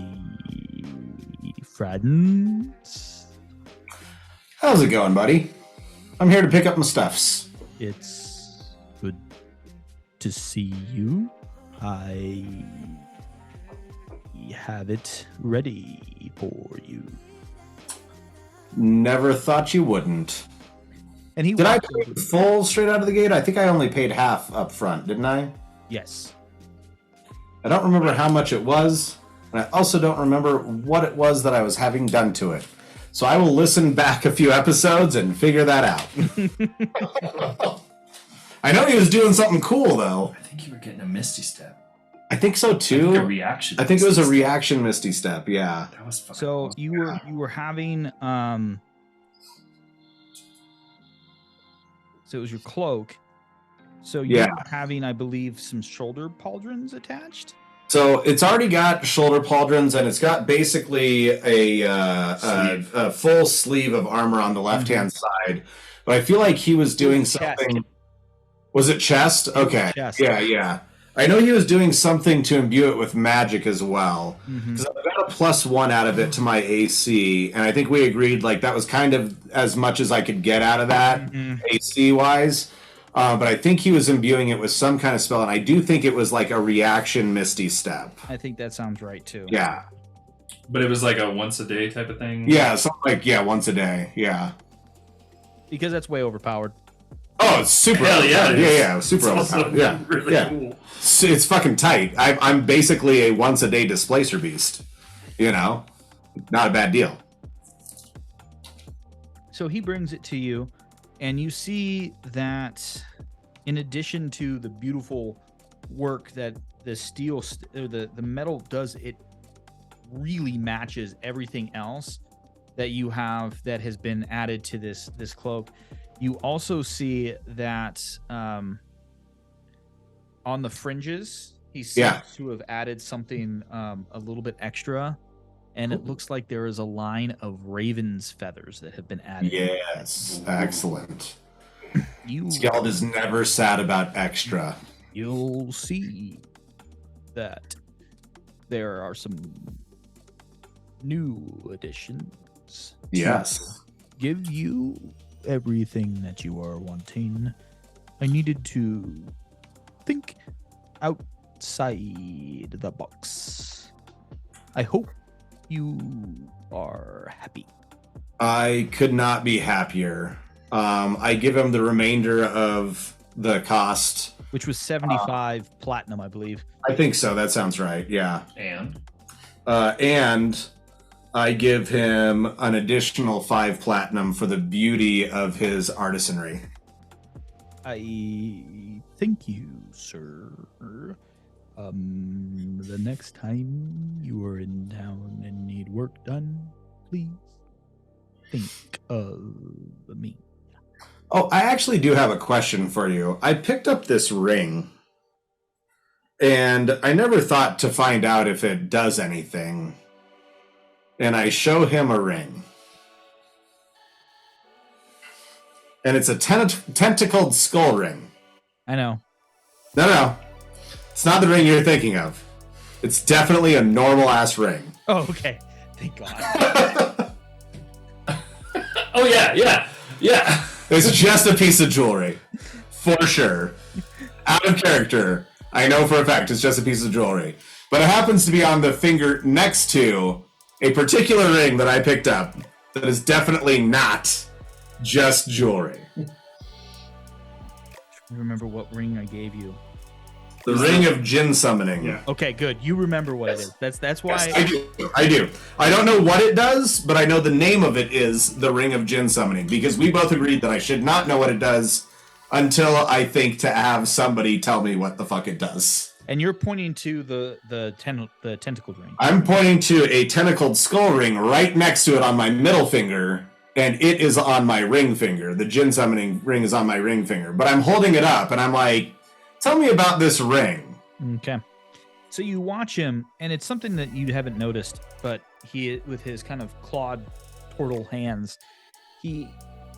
friends. How's it going, buddy? I'm here to pick up my stuffs. It's good to see you. I have it ready for you. Never thought you wouldn't. And he Did I walks pay over- full straight out of the gate? I think I only paid half up front, didn't I? Yes. I don't remember how much it was, and I also don't remember what it was that I was having done to it. So I will listen back a few episodes and figure that out. I know he was doing something cool, though. I think you were getting a Misty Step. I think so, I think a too. reaction. I think it was a Misty Step. reaction Misty Step, yeah. That was fucking So awesome. you were having so it was your cloak. So you Yeah. were having, I believe, some shoulder pauldrons attached. So it's already got shoulder pauldrons, and it's got basically a full sleeve of armor on the left-hand side. But I feel like he was doing Chest. something. Was it chest? Okay. chest. Yeah. I know he was doing something to imbue it with magic as well. Because I got a +1 out of it to my AC, and I think we agreed like that was kind of as much as I could get out of that AC-wise. But I think he was imbuing it with some kind of spell, and I do think it was like a reaction Misty Step. I think that sounds right too. Yeah. But it was like a once a day type of thing. Yeah, something like, once a day. Yeah. Because that's way overpowered. Oh, it's super Hell yeah, overpowered. it is. Yeah, super It's also overpowered. Yeah. really yeah. cool. It's fucking tight. I'm basically a once a day displacer beast. You know? Not a bad deal. So he brings it to you, and you see that in addition to the beautiful work that the steel, the metal does, it really matches everything else that you have that has been added to this cloak. You also see that on the fringes, he seems to have added something a little bit extra. And it looks like there is a line of raven's feathers that have been added. Yes. Excellent. You, Skeld is never sad about extra. you'll see that there are some new additions. Yes. Give you everything that you are wanting. I needed to think outside the box. I hope you are happy. I could not be happier. I give him the remainder of the cost. Which was 75 platinum, I believe. I think so. That sounds right. Yeah. And And I give him an additional 5 platinum for the beauty of his artisanry. I thank you, sir. The next time you are in town and need work done, please think of me. Oh, I actually do have a question for you. I picked up this ring, and I never thought to find out if it does anything. And I show him a ring. And it's a tentacled skull ring. I know. No. It's not the ring you're thinking of. It's definitely a normal-ass ring. Oh, okay. Thank God. Oh yeah. It's just a piece of jewelry. For sure. out of character. I know for a fact it's just a piece of jewelry. But it happens to be on the finger next to a particular ring that I picked up that is definitely not just jewelry. Remember what ring I gave you? The ring of Jinn summoning. Yeah. Okay, good. You remember what it is. That's why. Yes, I do. I don't know what it does, but I know the name of it is the ring of Jinn summoning, because we both agreed that I should not know what it does until I think to have somebody tell me what the fuck it does. And you're pointing to the tentacled ring. I'm pointing to a tentacled skull ring right next to it on my middle finger, and it is on my ring finger. The Jinn summoning ring is on my ring finger, but I'm holding it up, and I'm like, tell me about this ring. Okay. So you watch him, and it's something that you haven't noticed, but he, with his kind of clawed portal hands, he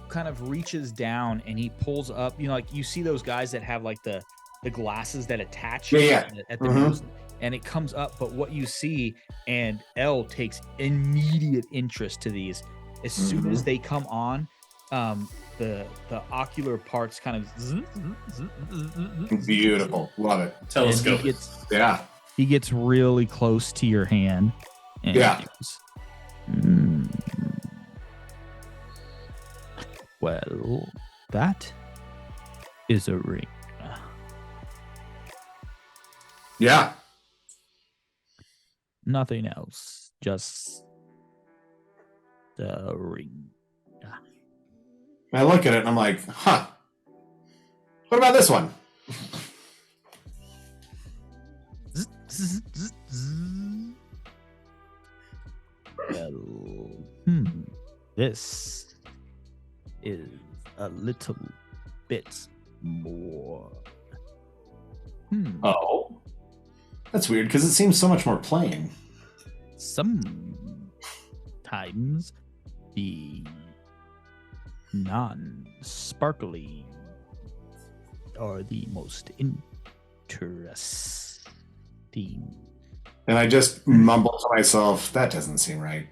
kind of reaches down and he pulls up. You know, like you see those guys that have like the glasses that attach at the nose, and it comes up. But what you see, and Elle takes immediate interest to these. As soon as they come on, the ocular parts kind of beautiful, love it. Telescope. He gets really close to your hand. And he goes, well, that is a ring. Yeah. Nothing else. Just the ring. I look at it and I'm like, huh. What about this one? Well, this is a little bit more. Oh. That's weird because it seems so much more plain. Sometimes the non-sparkly are the most interesting. And I just mumble to myself, that doesn't seem right.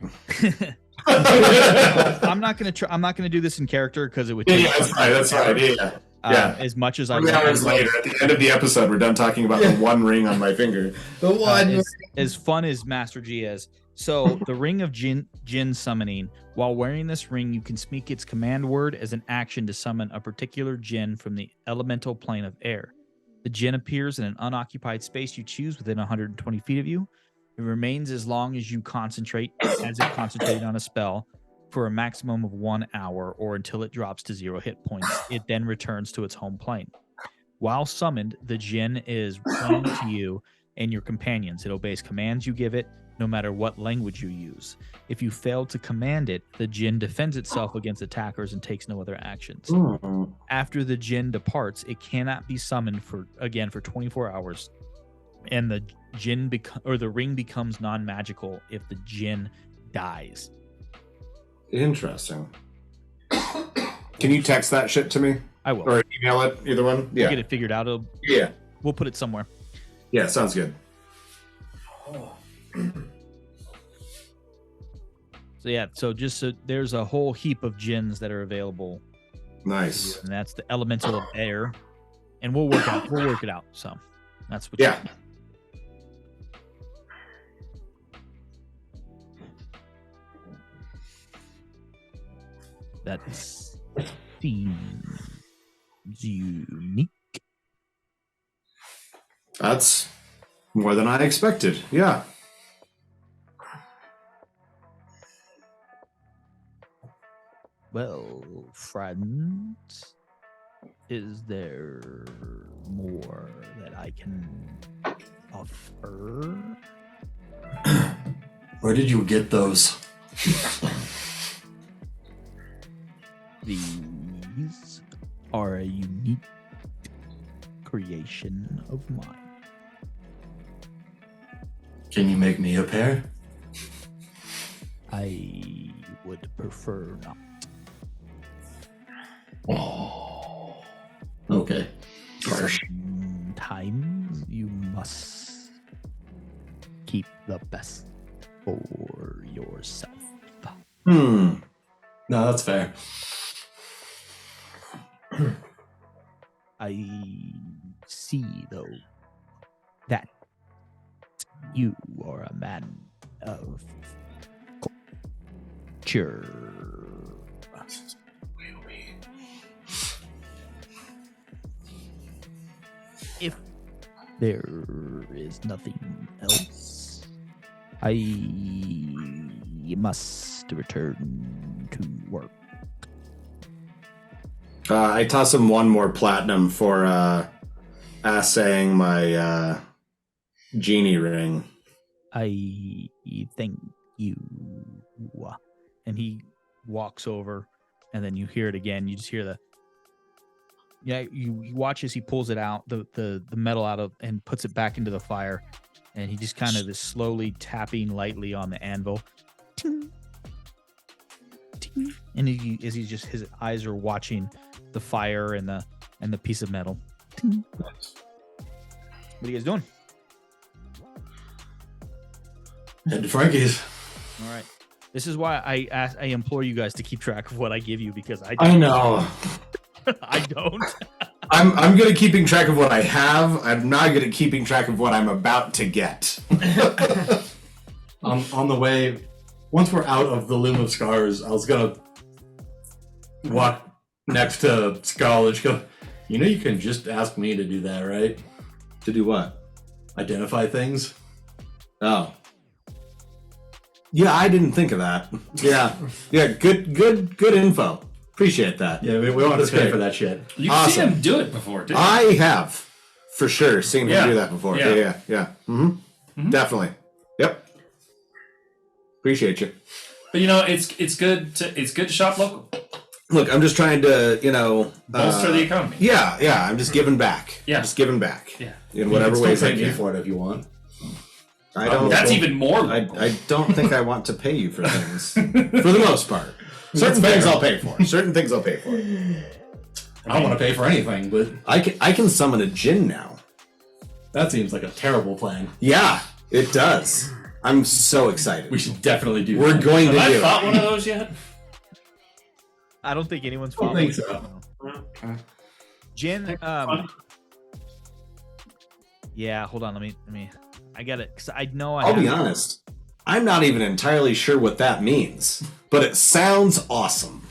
I'm not gonna do this in character because it would take that's right. Yeah. As much as I 3 hours later, at the end of the episode, we're done talking about the one ring on my finger. The one. As fun as Master G is. So the ring of Jinn summoning. While wearing this ring, you can speak its command word as an action to summon a particular Jinn from the elemental plane of air. The Jinn appears in an unoccupied space you choose within 120 feet of you. It remains as long as you concentrate, as if concentrating on a spell, for a maximum of 1 hour or until it drops to 0 hit points. It then returns to its home plane. While summoned, the Jinn is prone to you and your companions. It obeys commands you give it, no matter what language you use. If you fail to command it, the Jinn defends itself against attackers and takes no other actions. After the Jinn departs, it cannot be summoned for 24 hours, and the the ring becomes non-magical if the Jinn dies. Interesting. Can you text that shit to me? I will. Or email it, either one? We'll get it figured out. We'll put it somewhere. Yeah, sounds good. So there's a whole heap of Jinns that are available. Nice. And that's the elemental of air. And we'll work it out. So that's what that seems unique. That's more than I expected. Yeah. Well, friends, is there more that I can offer? Where did you get those? These are a unique creation of mine. Can you make me a pair? I would prefer not. Oh. Okay. Sometimes you must keep the best for yourself. No, that's fair. I see, though, that you are a man of culture. If there is nothing else, I must return to work. I toss him one more platinum for assaying my genie ring. I thank you. And he walks over, and then you hear it again. You just hear the. Yeah, you watch as he pulls it out, the metal out of, and puts it back into the fire, and he just kind of is slowly tapping lightly on the anvil. Ting, ting. And as he's just, his eyes are watching the fire and the piece of metal. Ting. What are you guys doing? Head to Frankie's. All right. This is why I implore you guys to keep track of what I give you, because I know. I don't. I'm good at keeping track of what I have. I'm not good at keeping track of what I'm about to get. On the way, once we're out of the Loom of Scars, I was gonna walk next to Skull and go, you know you can just ask me to do that, right? To do what? Identify things. Oh. Yeah, I didn't think of that. Yeah. Yeah, good info. Appreciate that. Yeah, we want to pay for that shit. You've Awesome. seen him do it before, didn't you? I have, for sure, seen him Yeah. do that before. Yeah. Yeah. Mm-hmm. Definitely. Yep. Appreciate you. But it's good to shop local. Look, I'm just trying to, Bolster the economy. Yeah. I'm just giving back. Yeah. Just giving back. Yeah. In whatever ways I pay me can. for it if you want. I don't. That's even more I local. don't think I want to pay you for things. For the most part. Certain things I'll pay for. Certain things I'll pay for. I don't want to pay for anything, but I can summon a djinn now. that seems like a terrible plan. Yeah, it does. I'm so excited. We should definitely do We're that. going to Have do I fought it. one of those yet? I don't think anyone's I don't following. think so. Jin, yeah, hold on. Let me. I got it, because I know I'll be honest. I'm not even entirely sure what that means, but it sounds awesome.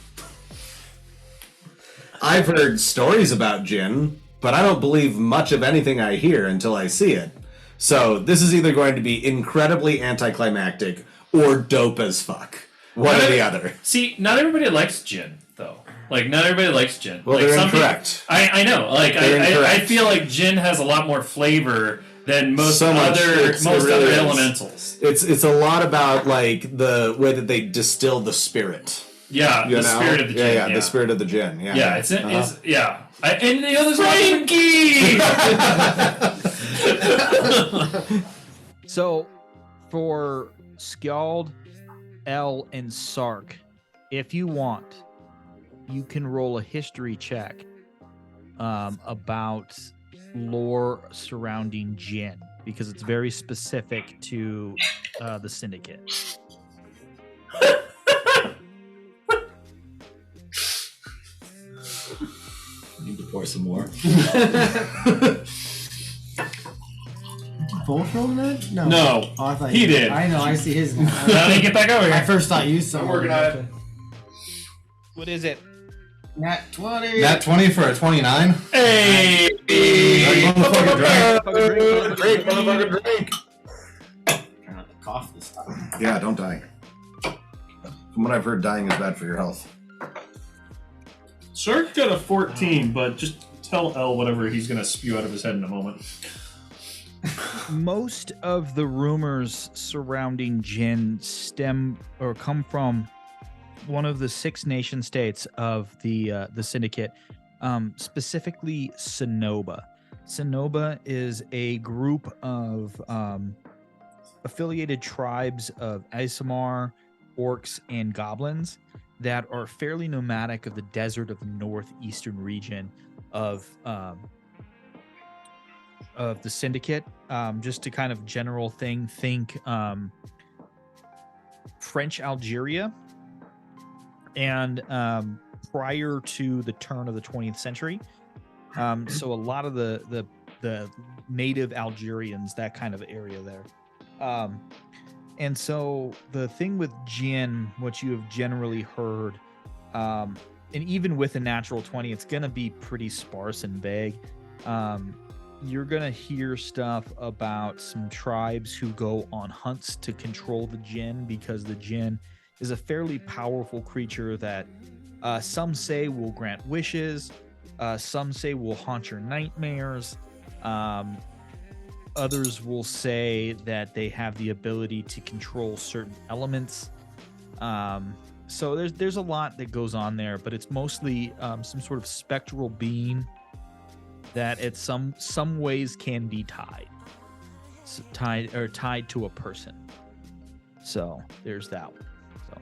I've heard stories about Jin, but I don't believe much of anything I hear until I see it. So this is either going to be incredibly anticlimactic or dope as fuck. One or the other. See, not everybody likes gin, though. Like, not everybody likes gin. Well, like, they're some incorrect. People, I know. Like, They're I incorrect. feel like gin has a lot more flavor than most So much. other It really is. elementals. It's a lot about like the way that they distill the spirit. Yeah, You the know? spirit of the gin. Yeah, the spirit of the gin. Yeah, Yeah, it's Uh-huh. yeah. And the other's Frankie. So, for Skjald, L, and Sark, if you want, you can roll a history check about lore surrounding Jinn, because it's very specific to the Syndicate. Need to pour some more. Both rolling that? No. No, Oh, I thought he you did. I know. I see his now. Now they get back over I here. first thought you saw. I'm working on it. What is it? Nat 20. Nat 20 for a 29. Hey! Motherfucker, Drink, motherfucker, drink. Try not to cough this time. Yeah, don't die. From what I've heard, dying is bad for your health. Shark got a 14, but just tell L whatever he's going to spew out of his head in a moment. Most of the rumors surrounding Jinn stem or come from one of the 6 nation states of the Syndicate, specifically Sonoba. Sonoba is a group of affiliated tribes of Aasimar, orcs, and goblins that are fairly nomadic of the desert of the northeastern region of the Syndicate. Just to kind of general think French Algeria, and prior to the turn of the 20th century. So a lot of the the native Algerians, that kind of area there. And so the thing with gin, what you have generally heard, and even with a natural 20, it's going to be pretty sparse and vague. You're going to hear stuff about some tribes who go on hunts to control the jinn, because the jinn is a fairly powerful creature that some say will grant wishes, some say will haunt your nightmares, others will say that they have the ability to control certain elements. So there's a lot that goes on there, but it's mostly some sort of spectral being that at some ways can be tied to a person. So there's that one. So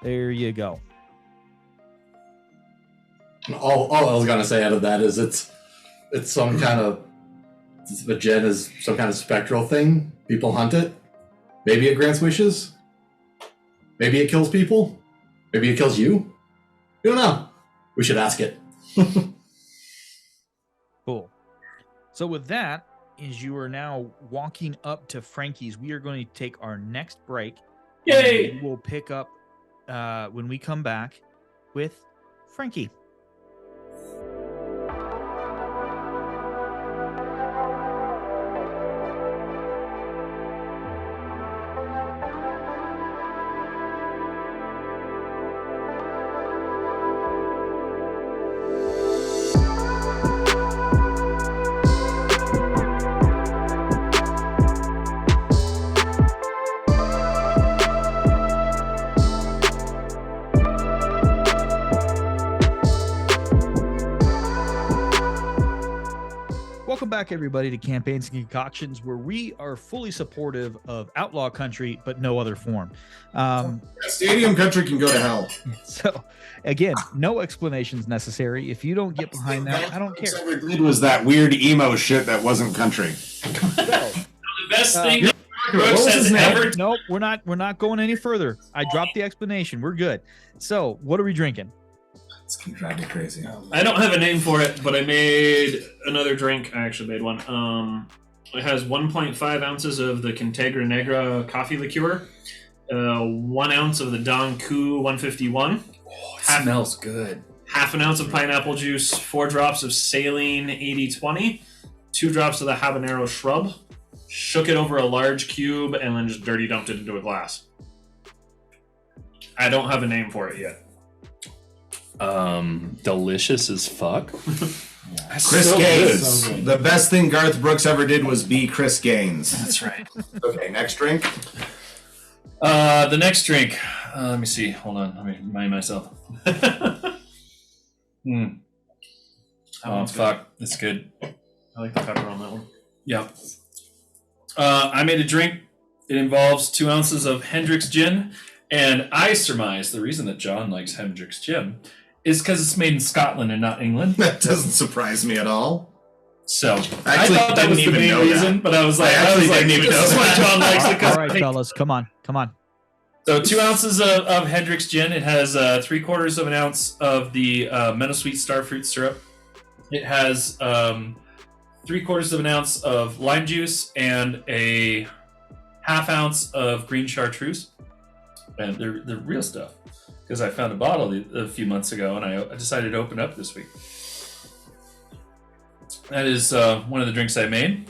there you go. All I was gonna say out of that is it's some kind of, the djinn is some kind of spectral thing. People hunt it. Maybe it grants wishes. Maybe it kills people. Maybe it kills you. We don't know. We should ask it. Cool. So with that, as you are now walking up to Frankie's, we are going to take our next break. Yay! We'll pick up when we come back with Frankie. Welcome back, everybody, to Campaigns and Concoctions, where we are fully supportive of Outlaw Country, but no other form. Stadium Country can go to hell. So, again, no explanations necessary. If you don't get behind that, I don't care. All we did was that weird emo shit that wasn't country. The best thing what Brooks was has his name? ever. Nope, we're not going any further. I dropped the explanation. We're good. So, what are we drinking? It's gonna drive me crazy. I don't have a name for it, but I made another drink. I actually made one. It has 1.5 ounces of the Contegra Negra coffee liqueur, 1 ounce of the Don Q 151. Oh, it smells good. Half an ounce of pineapple juice, 4 drops of saline 80/20, 2 drops of the habanero shrub. Shook it over a large cube and then just dirty dumped it into a glass. I don't have a name for it yet. Delicious as fuck. Chris So Gaines. good. The best thing Garth Brooks ever did was be Chris Gaines. That's right. Okay, next drink. The next drink. Let me see. Hold on. Let me remind myself. Oh, fuck. It's good. I like the pepper on that one. Yep. I made a drink. It involves 2 ounces of Hendrick's gin. And I surmise the reason that John likes Hendrick's gin is because it's made in Scotland and not England. That doesn't surprise me at all. So I Actually, thought that was the didn't even main know that. reason, but I was like, I actually didn't even this is know why that. John likes it. 'cause All right, fellas, come on. So 2 ounces of Hendrick's gin. It has 3/4 of an ounce of the Meadowsweet Starfruit syrup. It has 3/4 of an ounce of lime juice and a half ounce of green chartreuse. And they're real stuff. Because I found a bottle a few months ago and I decided to open up this week. That is one of the drinks I made.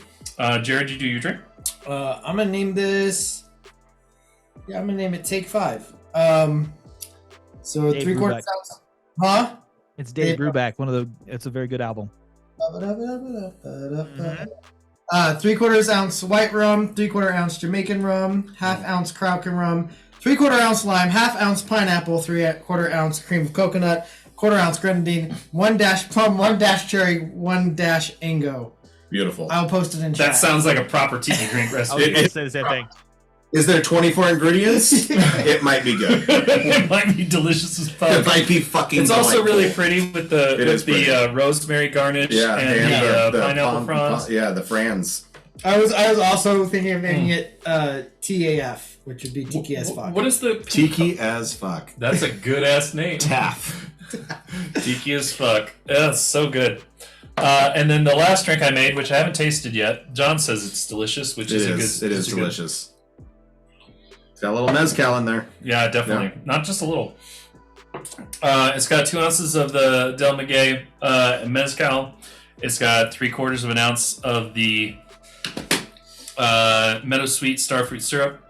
Jared, you do your drink? I'm gonna name this. Yeah, I'm gonna name it Take 5. So Dave 3/4 Brubeck. ounce. Huh? It's Dave Yeah. Brubeck. It's a very good album. 3/4 ounce white rum, 3/4 ounce Jamaican rum, half ounce Kraken rum, 3/4 ounce lime, half ounce pineapple, 3/4 ounce cream of coconut, 1/4 ounce grenadine, 1 dash plum, 1 dash cherry, 1 dash Ingo. Beautiful. I'll post it in chat. That sounds like a proper tiki drink I was recipe. going to say the same thing. Is there 24 ingredients? It might be good. It might be delicious as It fuck. might be fucking. It's also delightful. really pretty with the It is pretty. rosemary garnish Yeah, and the pineapple palm- fronds. yeah, the Frans. I was also thinking of naming it TAF, which would be Tiki as fuck. What is the Tiki as fuck. That's a good ass name. Taff. Tiki as fuck. Yeah, it's so good. And then the last drink I made, which I haven't tasted yet, John says it's delicious, which is a good. It is it's a delicious. It's got a little mezcal in there. Yeah, definitely. Yeah. Not just a little. It's got 2 ounces of the Del Maguey mezcal. It's got 3/4 of an ounce of the Meadowsweet Starfruit syrup.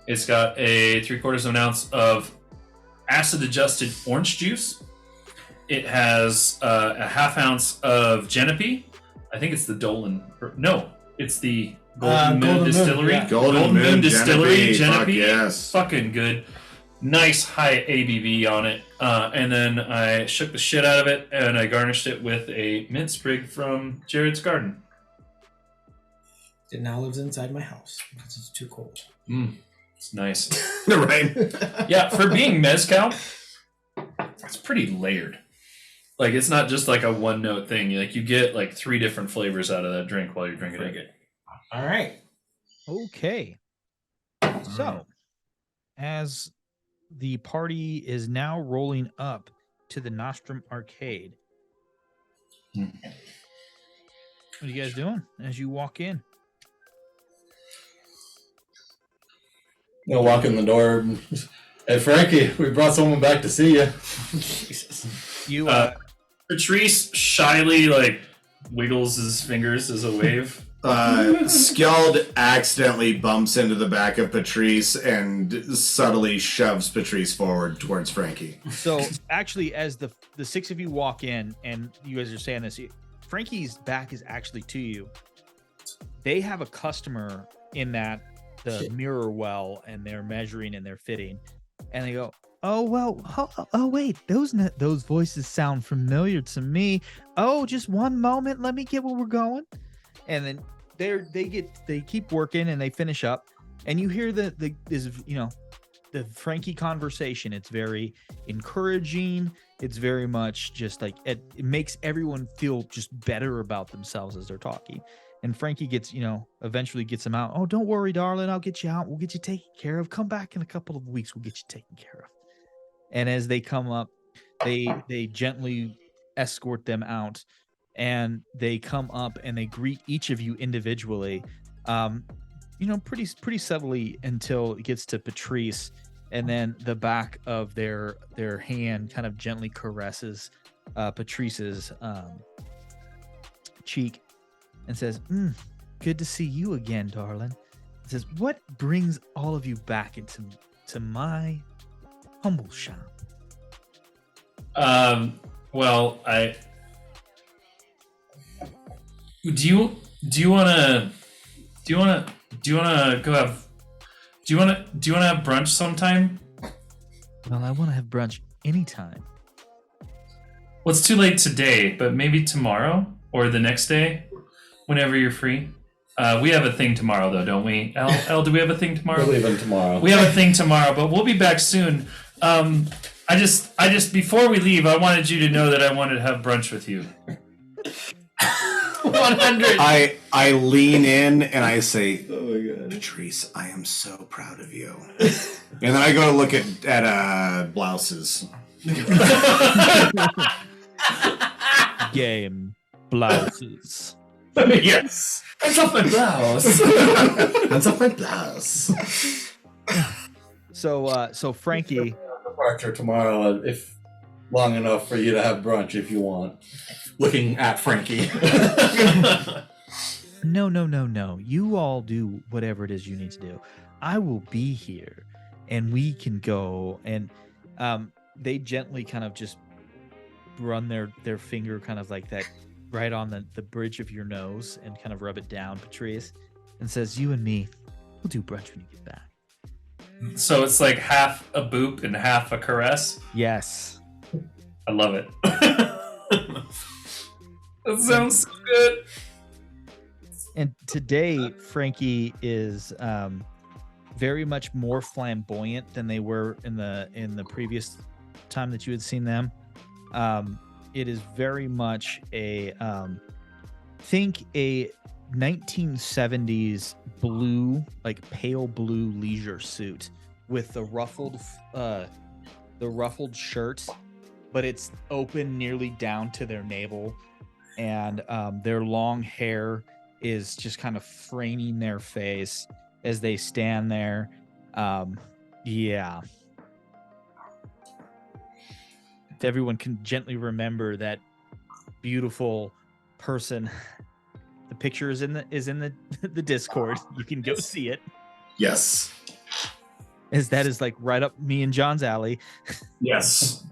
It's got a 3/4 of an ounce of acid-adjusted orange juice. It has a 1/2 ounce of Genepi. I think it's the Dolan. No, it's the Golden Moon Distillery. Yeah. Golden Moon Distillery. Fuck yes. Fucking good. Nice high ABV on it. And then I shook the shit out of it and I garnished it with a mint sprig from Jared's garden. It now lives inside my house because it's too cold. It's nice. Right? Yeah, for being mezcal, it's pretty layered. Like, it's not just like a one note thing. Like, you get like 3 different flavors out of that drink while you're drinking it. All right. Okay. So, as the party is now rolling up to the Nostrum Arcade, what are you guys doing as you walk in? I'll walk in the door. And, hey, Frankie, we brought someone back to see you. Jesus. You Patrice shyly like wiggles his fingers as a wave. Skjald accidentally bumps into the back of Patrice and subtly shoves Patrice forward towards Frankie. So actually, as the 6 of you walk in, and you guys are saying this, Frankie's back is actually to you. They have a customer in that the mirror well, and they're measuring and they're fitting, and they go, "Oh well, oh wait, those voices sound familiar to me. Oh, just one moment, let me get where we're going." And then they keep working and they finish up, and you hear the Frankie conversation. It's very encouraging. It's very much just like it makes everyone feel just better about themselves as they're talking. And Frankie eventually gets him out. "Oh, don't worry, darling. I'll get you out. We'll get you taken care of. Come back in a couple of weeks. We'll get you taken care of." And as they come up, they gently escort them out, and they come up and they greet each of you individually, pretty subtly until it gets to Patrice, and then the back of their hand kind of gently caresses Patrice's cheek and says, "Good to see you again, darling." It says, "What brings all of you back into my humble shop?" Well, do you want to go have brunch sometime? Well, I want to have brunch anytime. Well, it's too late today, but maybe tomorrow or the next day, whenever you're free. We have a thing tomorrow, though, don't we? El, do we have a thing tomorrow? We're leaving tomorrow. We have a thing tomorrow, but we'll be back soon. I just before we leave, I wanted you to know that I wanted to have brunch with you. 100. I lean in and I say, Oh my god. "Patrice, I am so proud of you." And then I go to look at blouses. Game blouses. Yes. That's off my blouse. That's off my blouse. So Frankie, Departure tomorrow, if long enough for you to have brunch if you want. Looking at Frankie. No. You all do whatever it is you need to do. I will be here, and we can go. And they gently kind of just run their finger kind of like that right on the bridge of your nose and kind of rub it down, Patrice, and says, "You and me, we'll do brunch when you get back." So it's like half a boop and half a caress. Yes. I love it. That sounds so good. And today, Frankie is very much more flamboyant than they were in the previous time that you had seen them. It is very much a think a 1970s blue, like pale blue leisure suit with the ruffled shirt, but it's open nearly down to their navel. and their long hair is just kind of framing their face as they stand there. Yeah. If everyone can gently remember that beautiful person, the picture is in the the Discord. You can go see it. Yes. As that is like right up me and John's alley. Yes.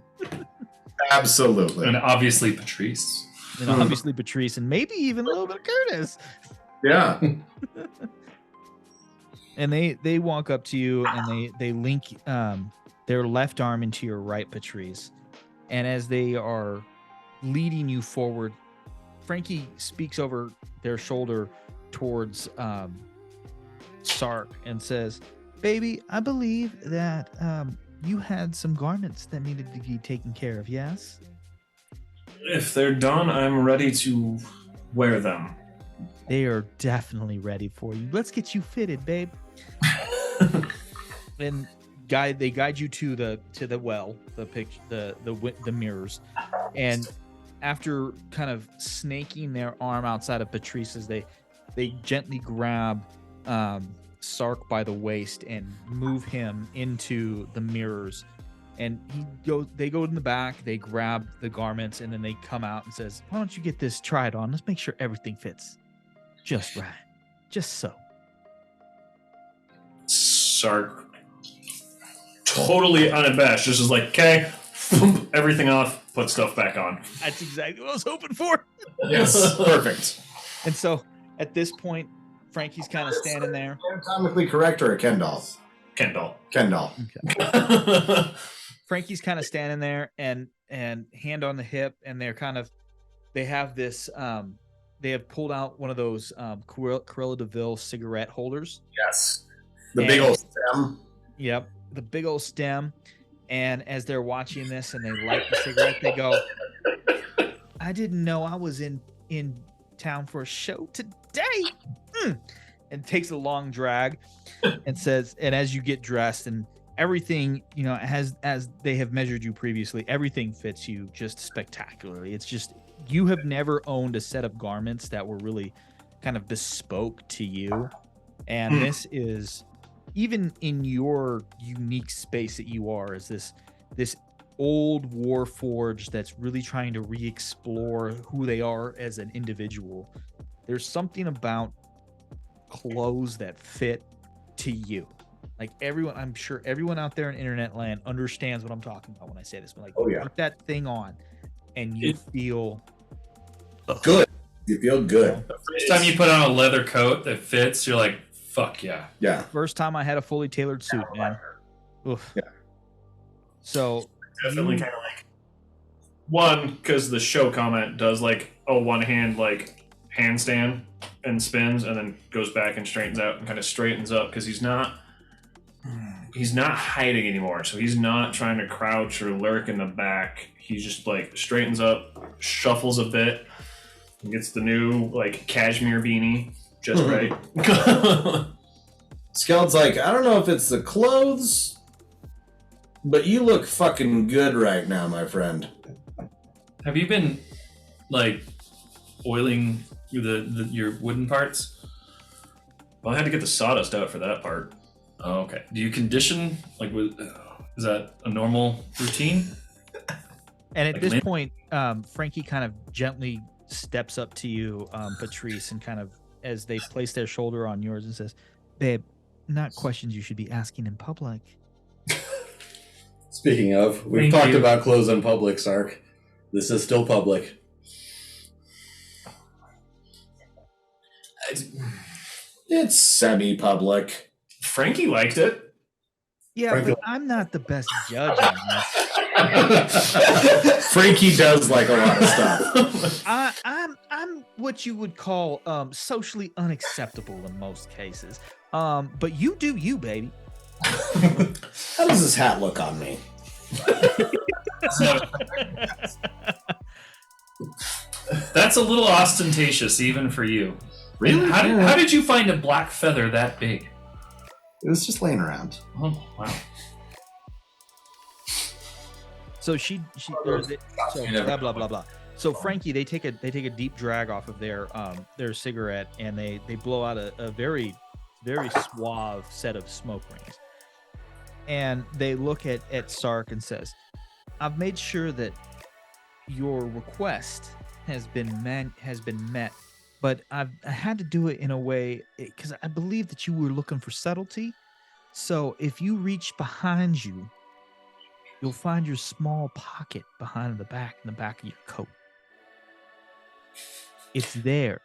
Absolutely. And obviously Patrice. And obviously Patrice, and maybe even a little bit of Curtis. Yeah. And they walk up to you and they link their left arm into your right, Patrice. And as they are leading you forward, Frankie speaks over their shoulder towards Sark and says, "Baby, I believe that you had some garments that needed to be taken care of, yes?" If they're done, I'm ready to wear them. They are definitely ready for you. Let's get you fitted, babe. And they guide you to the well, the mirrors, and after kind of snaking their arm outside of Patrice's, they gently grab Sark by the waist and move him into the mirrors. And they go in the back, they grab the garments, and then they come out and says, "Why don't you get this tried on? Let's make sure everything fits just right. Just so." Sark, totally unabashed, just is like, okay, everything off, put stuff back on. That's exactly what I was hoping for. Yes. Perfect. And so at this point, Frankie's kind of standing there. Anatomically correct or a Kendall? Kendall. Okay. Frankie's kind of standing there and hand on the hip, and they have this they have pulled out one of those Cruella de Vil cigarette holders. Yes. The big old stem. Yep, the big old stem. And as they're watching this and they light the cigarette, they go, "I didn't know I was in town for a show today." And takes a long drag and says, and as you get dressed and everything, as they have measured you previously, everything fits you just spectacularly. It's just, you have never owned a set of garments that were really kind of bespoke to you. And this is, even in your unique space that you are, is this old warforged that's really trying to re-explore who they are as an individual. There's something about clothes that fit to you. Like everyone, I'm sure everyone out there in internet land understands what I'm talking about when I say this. But like, Oh, yeah. put that thing on and you feel Good. You feel good. The first time you put on a leather coat that fits, you're like, fuck yeah. Yeah. first time I had a fully tailored suit, man. Oof. Yeah. So Definitely kind of like, one, because the show comment does like a one hand like handstand and spins and then goes back and straightens out and kind of straightens up, because he's not hiding anymore, so he's not trying to crouch or lurk in the back. He just like straightens up, shuffles a bit, and gets the new like cashmere beanie just right. Skeld's like, "I don't know if it's the clothes, but you look fucking good right now, my friend." Have you been like oiling your wooden parts? Well, I had to get the sawdust out for that part. Oh, okay. Do you condition is that a normal routine? And at Like this lin- point, Frankie kind of gently steps up to you, Patrice, and kind of, as they place their shoulder on yours, and says, "Babe, not questions you should be asking in public." Speaking of, we've Thank talked you. about clothes in public, Sark. This is still public. It's semi-public. Frankie liked it. Yeah, Frankie- but I'm not the best judge on this. Frankie does like a lot of stuff. I'm what you would call socially unacceptable in most cases. But you do you, baby. How does this hat look on me? That's a little ostentatious even for you. Really? How did you find a black feather that big? It was just laying around. Oh, wow. So so blah blah blah blah. So Frankie, they take a deep drag off of their cigarette, and they blow out a very suave set of smoke rings, and they look at Sark and says, "I've made sure that your request has been met, but I had to do it in a way because I believe that you were looking for subtlety. So if you reach behind you, you'll find your small pocket in the back of your coat. It's there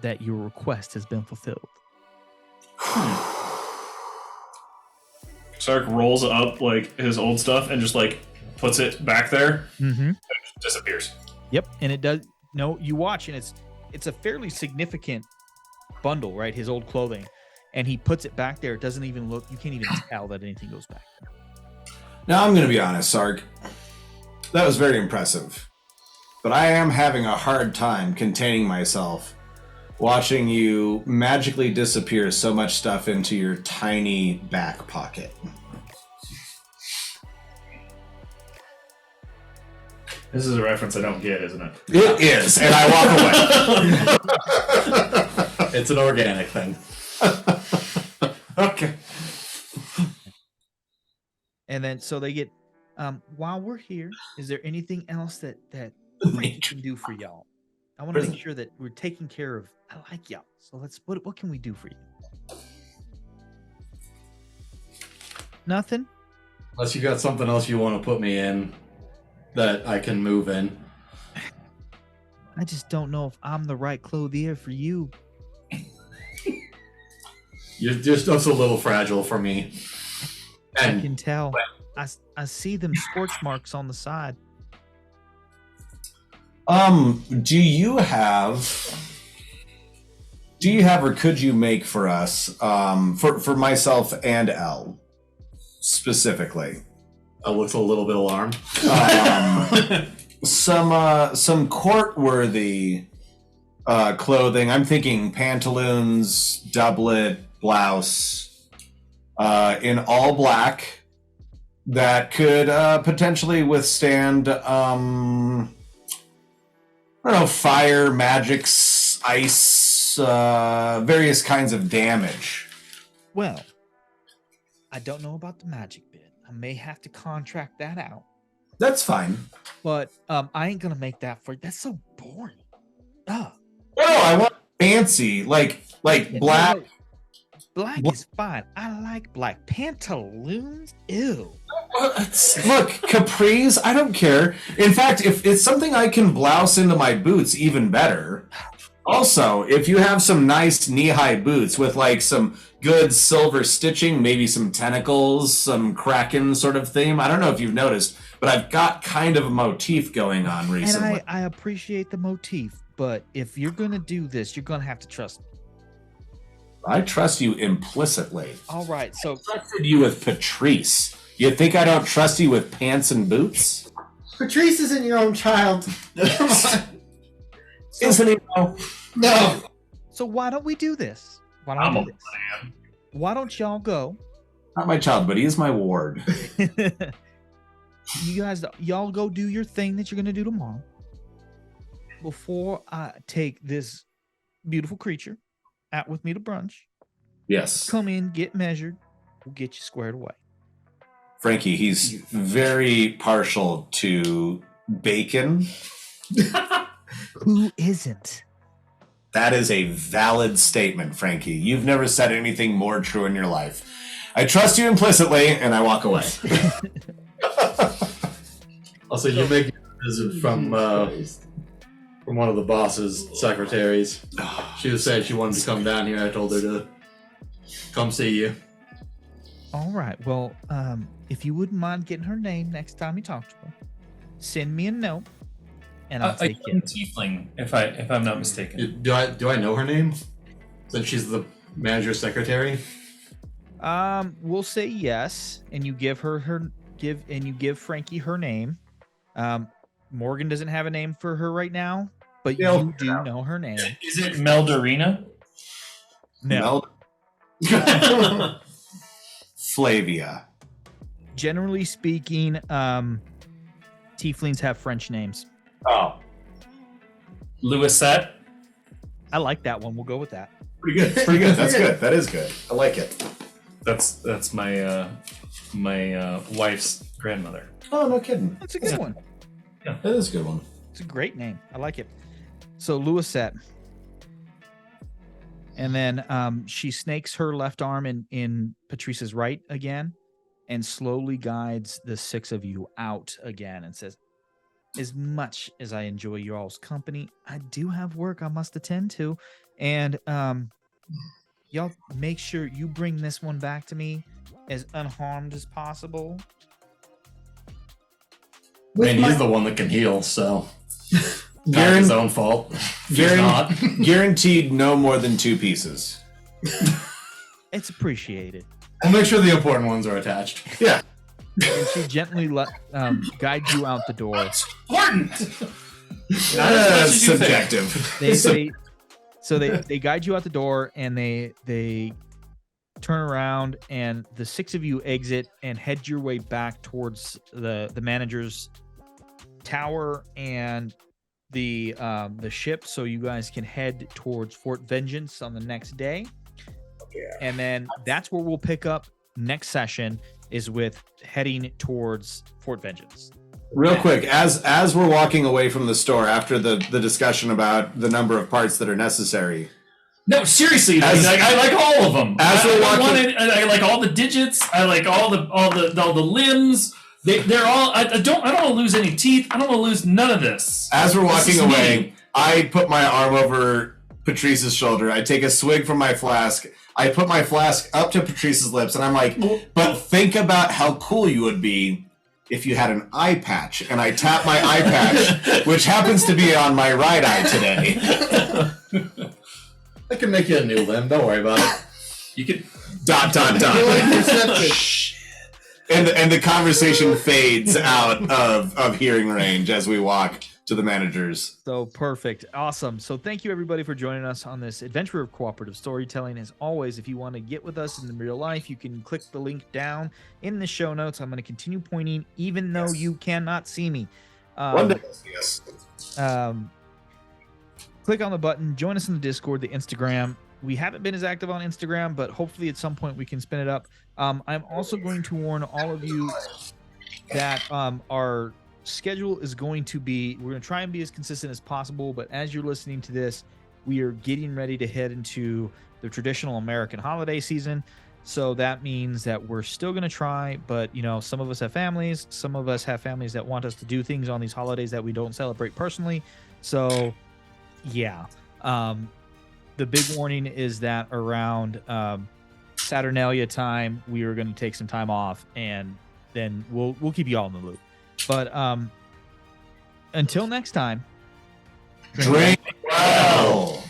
that your request has been fulfilled." Sark rolls up like his old stuff and just like puts it back there. Mm-hmm. And it just disappears. Yep, and it does. No, you watch, and it's a fairly significant bundle, right? His old clothing, and he puts it back there. It doesn't even look. You can't even tell that anything goes back there. Now, I'm going to be honest, Sark. That was very impressive. But I am having a hard time containing myself watching you magically disappear so much stuff into your tiny back pocket. This is a reference I don't get, isn't it? It is, and I walk away. It's an organic thing. Okay. And then so they get. While we're here, is there anything else that we can do for y'all? I want to make sure that we're taking care of. I like y'all, so let's. What can we do for you? Nothing. Unless you got something else you want to put me in that I can move in. I just don't know if I'm the right clothier for you. You're just a little fragile for me. I can tell. I see them scorch marks on the side. Do you have or could you make for us, for myself and Elle specifically, I looked a little bit alarmed. Some court-worthy clothing? I'm thinking pantaloons, doublet, blouse, in all black that could potentially withstand, I don't know, fire, magic, ice, various kinds of damage. Well, I don't know about the magic bit. I may have to contract that out. That's fine. But I ain't gonna make that for you. That's so boring. No, I want fancy, like black. No. Black is fine. I like black. Pantaloons? Ew. Look, capris, I don't care. In fact, if it's something I can blouse into my boots, even better. Also, if you have some nice knee-high boots with like some good silver stitching, maybe some tentacles, some kraken sort of theme. I don't know if you've noticed, but I've got kind of a motif going on recently. And I appreciate the motif, but if you're gonna do this, you're gonna have to trust me. I trust you implicitly. All right, so I trusted you with Patrice. You think I don't trust you with pants and boots? Patrice isn't your own child. Isn't he? No. No. So why don't we do this? Why I'm don't a we do this? Why don't y'all go? Not my child, but he is my ward. Y'all go do your thing that you're gonna do tomorrow. Before I take this beautiful creature out with me to brunch, Yes. come in, get measured, we'll get you squared away. Frankie, he's very partial to bacon. Who isn't? That is a valid statement, Frankie. You've never said anything more true in your life. I trust you implicitly, and I walk away. Also, you make a visit from one of the boss's secretaries. She was saying she wanted to come down here. I told her to come see you. All right. Well, if you wouldn't mind getting her name next time you talk to her, send me a note, and I'll take it. Tiefling, if I'm not mistaken. Do I know her name? Since she's the manager's secretary. We'll say yes, and you give Frankie her name. Morgan doesn't have a name for her right now, but you do know her name. Is it Meldarina? No. Flavia. Generally speaking, tieflings have French names. Oh. Louisette. I like that one. We'll go with that. Pretty good. Pretty good. That's good. That is good. I like it. That's my my wife's grandmother. Oh, no kidding. That's a good one. That is a good one. It's a great name. I like it. So Louisette. And then she snakes her left arm in Patrice's right again and slowly guides the six of you out again and says, as much as I enjoy your all's company, I do have work I must attend to. And y'all make sure you bring this one back to me as unharmed as possible. Man, he's the one that can heal, so not his own fault. Not. Guaranteed no more than 2 pieces. It's appreciated. We'll make sure the important ones are attached. Yeah. And she gently guides you out the door. Important. Not as much as you think. Subjective. They guide you out the door, and they turn around, and the 6 of you exit and head your way back towards the manager's tower and the ship, so you guys can head towards Fort Vengeance on the next day. Yeah. And then that's where we'll pick up next session, is with heading towards Fort Vengeance. Real quick, as we're walking away from the store after the discussion about the number of parts that are necessary. No, seriously, I like all of them. I like all the digits. I like all the limbs. They're all. I don't want to lose any teeth. I don't want to lose none of this. As we're walking away, I put my arm over Patrice's shoulder. I take a swig from my flask. I put my flask up to Patrice's lips, and I'm like, but think about how cool you would be if you had an eye patch. And I tap my eye patch, which happens to be on my right eye today. I can make you a new limb. Don't worry about it. You could ... And the conversation fades out of hearing range as we walk to the managers. So perfect. Awesome. So thank you everybody for joining us on this adventure of cooperative storytelling. As always, if you want to get with us in real life, you can click the link down in the show notes. I'm going to continue pointing even though you cannot see me. One day, yes. Click on the button, join us in the Discord, the Instagram. We haven't been as active on Instagram, but hopefully at some point we can spin it up. I'm also going to warn all of you that our schedule is going to be, we're going to try and be as consistent as possible, but as you're listening to this, we are getting ready to head into the traditional American holiday season. So that means that we're still going to try, but you know, some of us have families, some of us have families that want us to do things on these holidays that we don't celebrate personally. So yeah, the big warning is that around Saturnalia time, we are going to take some time off, and then we'll keep you all in the loop. But until next time, Drink well.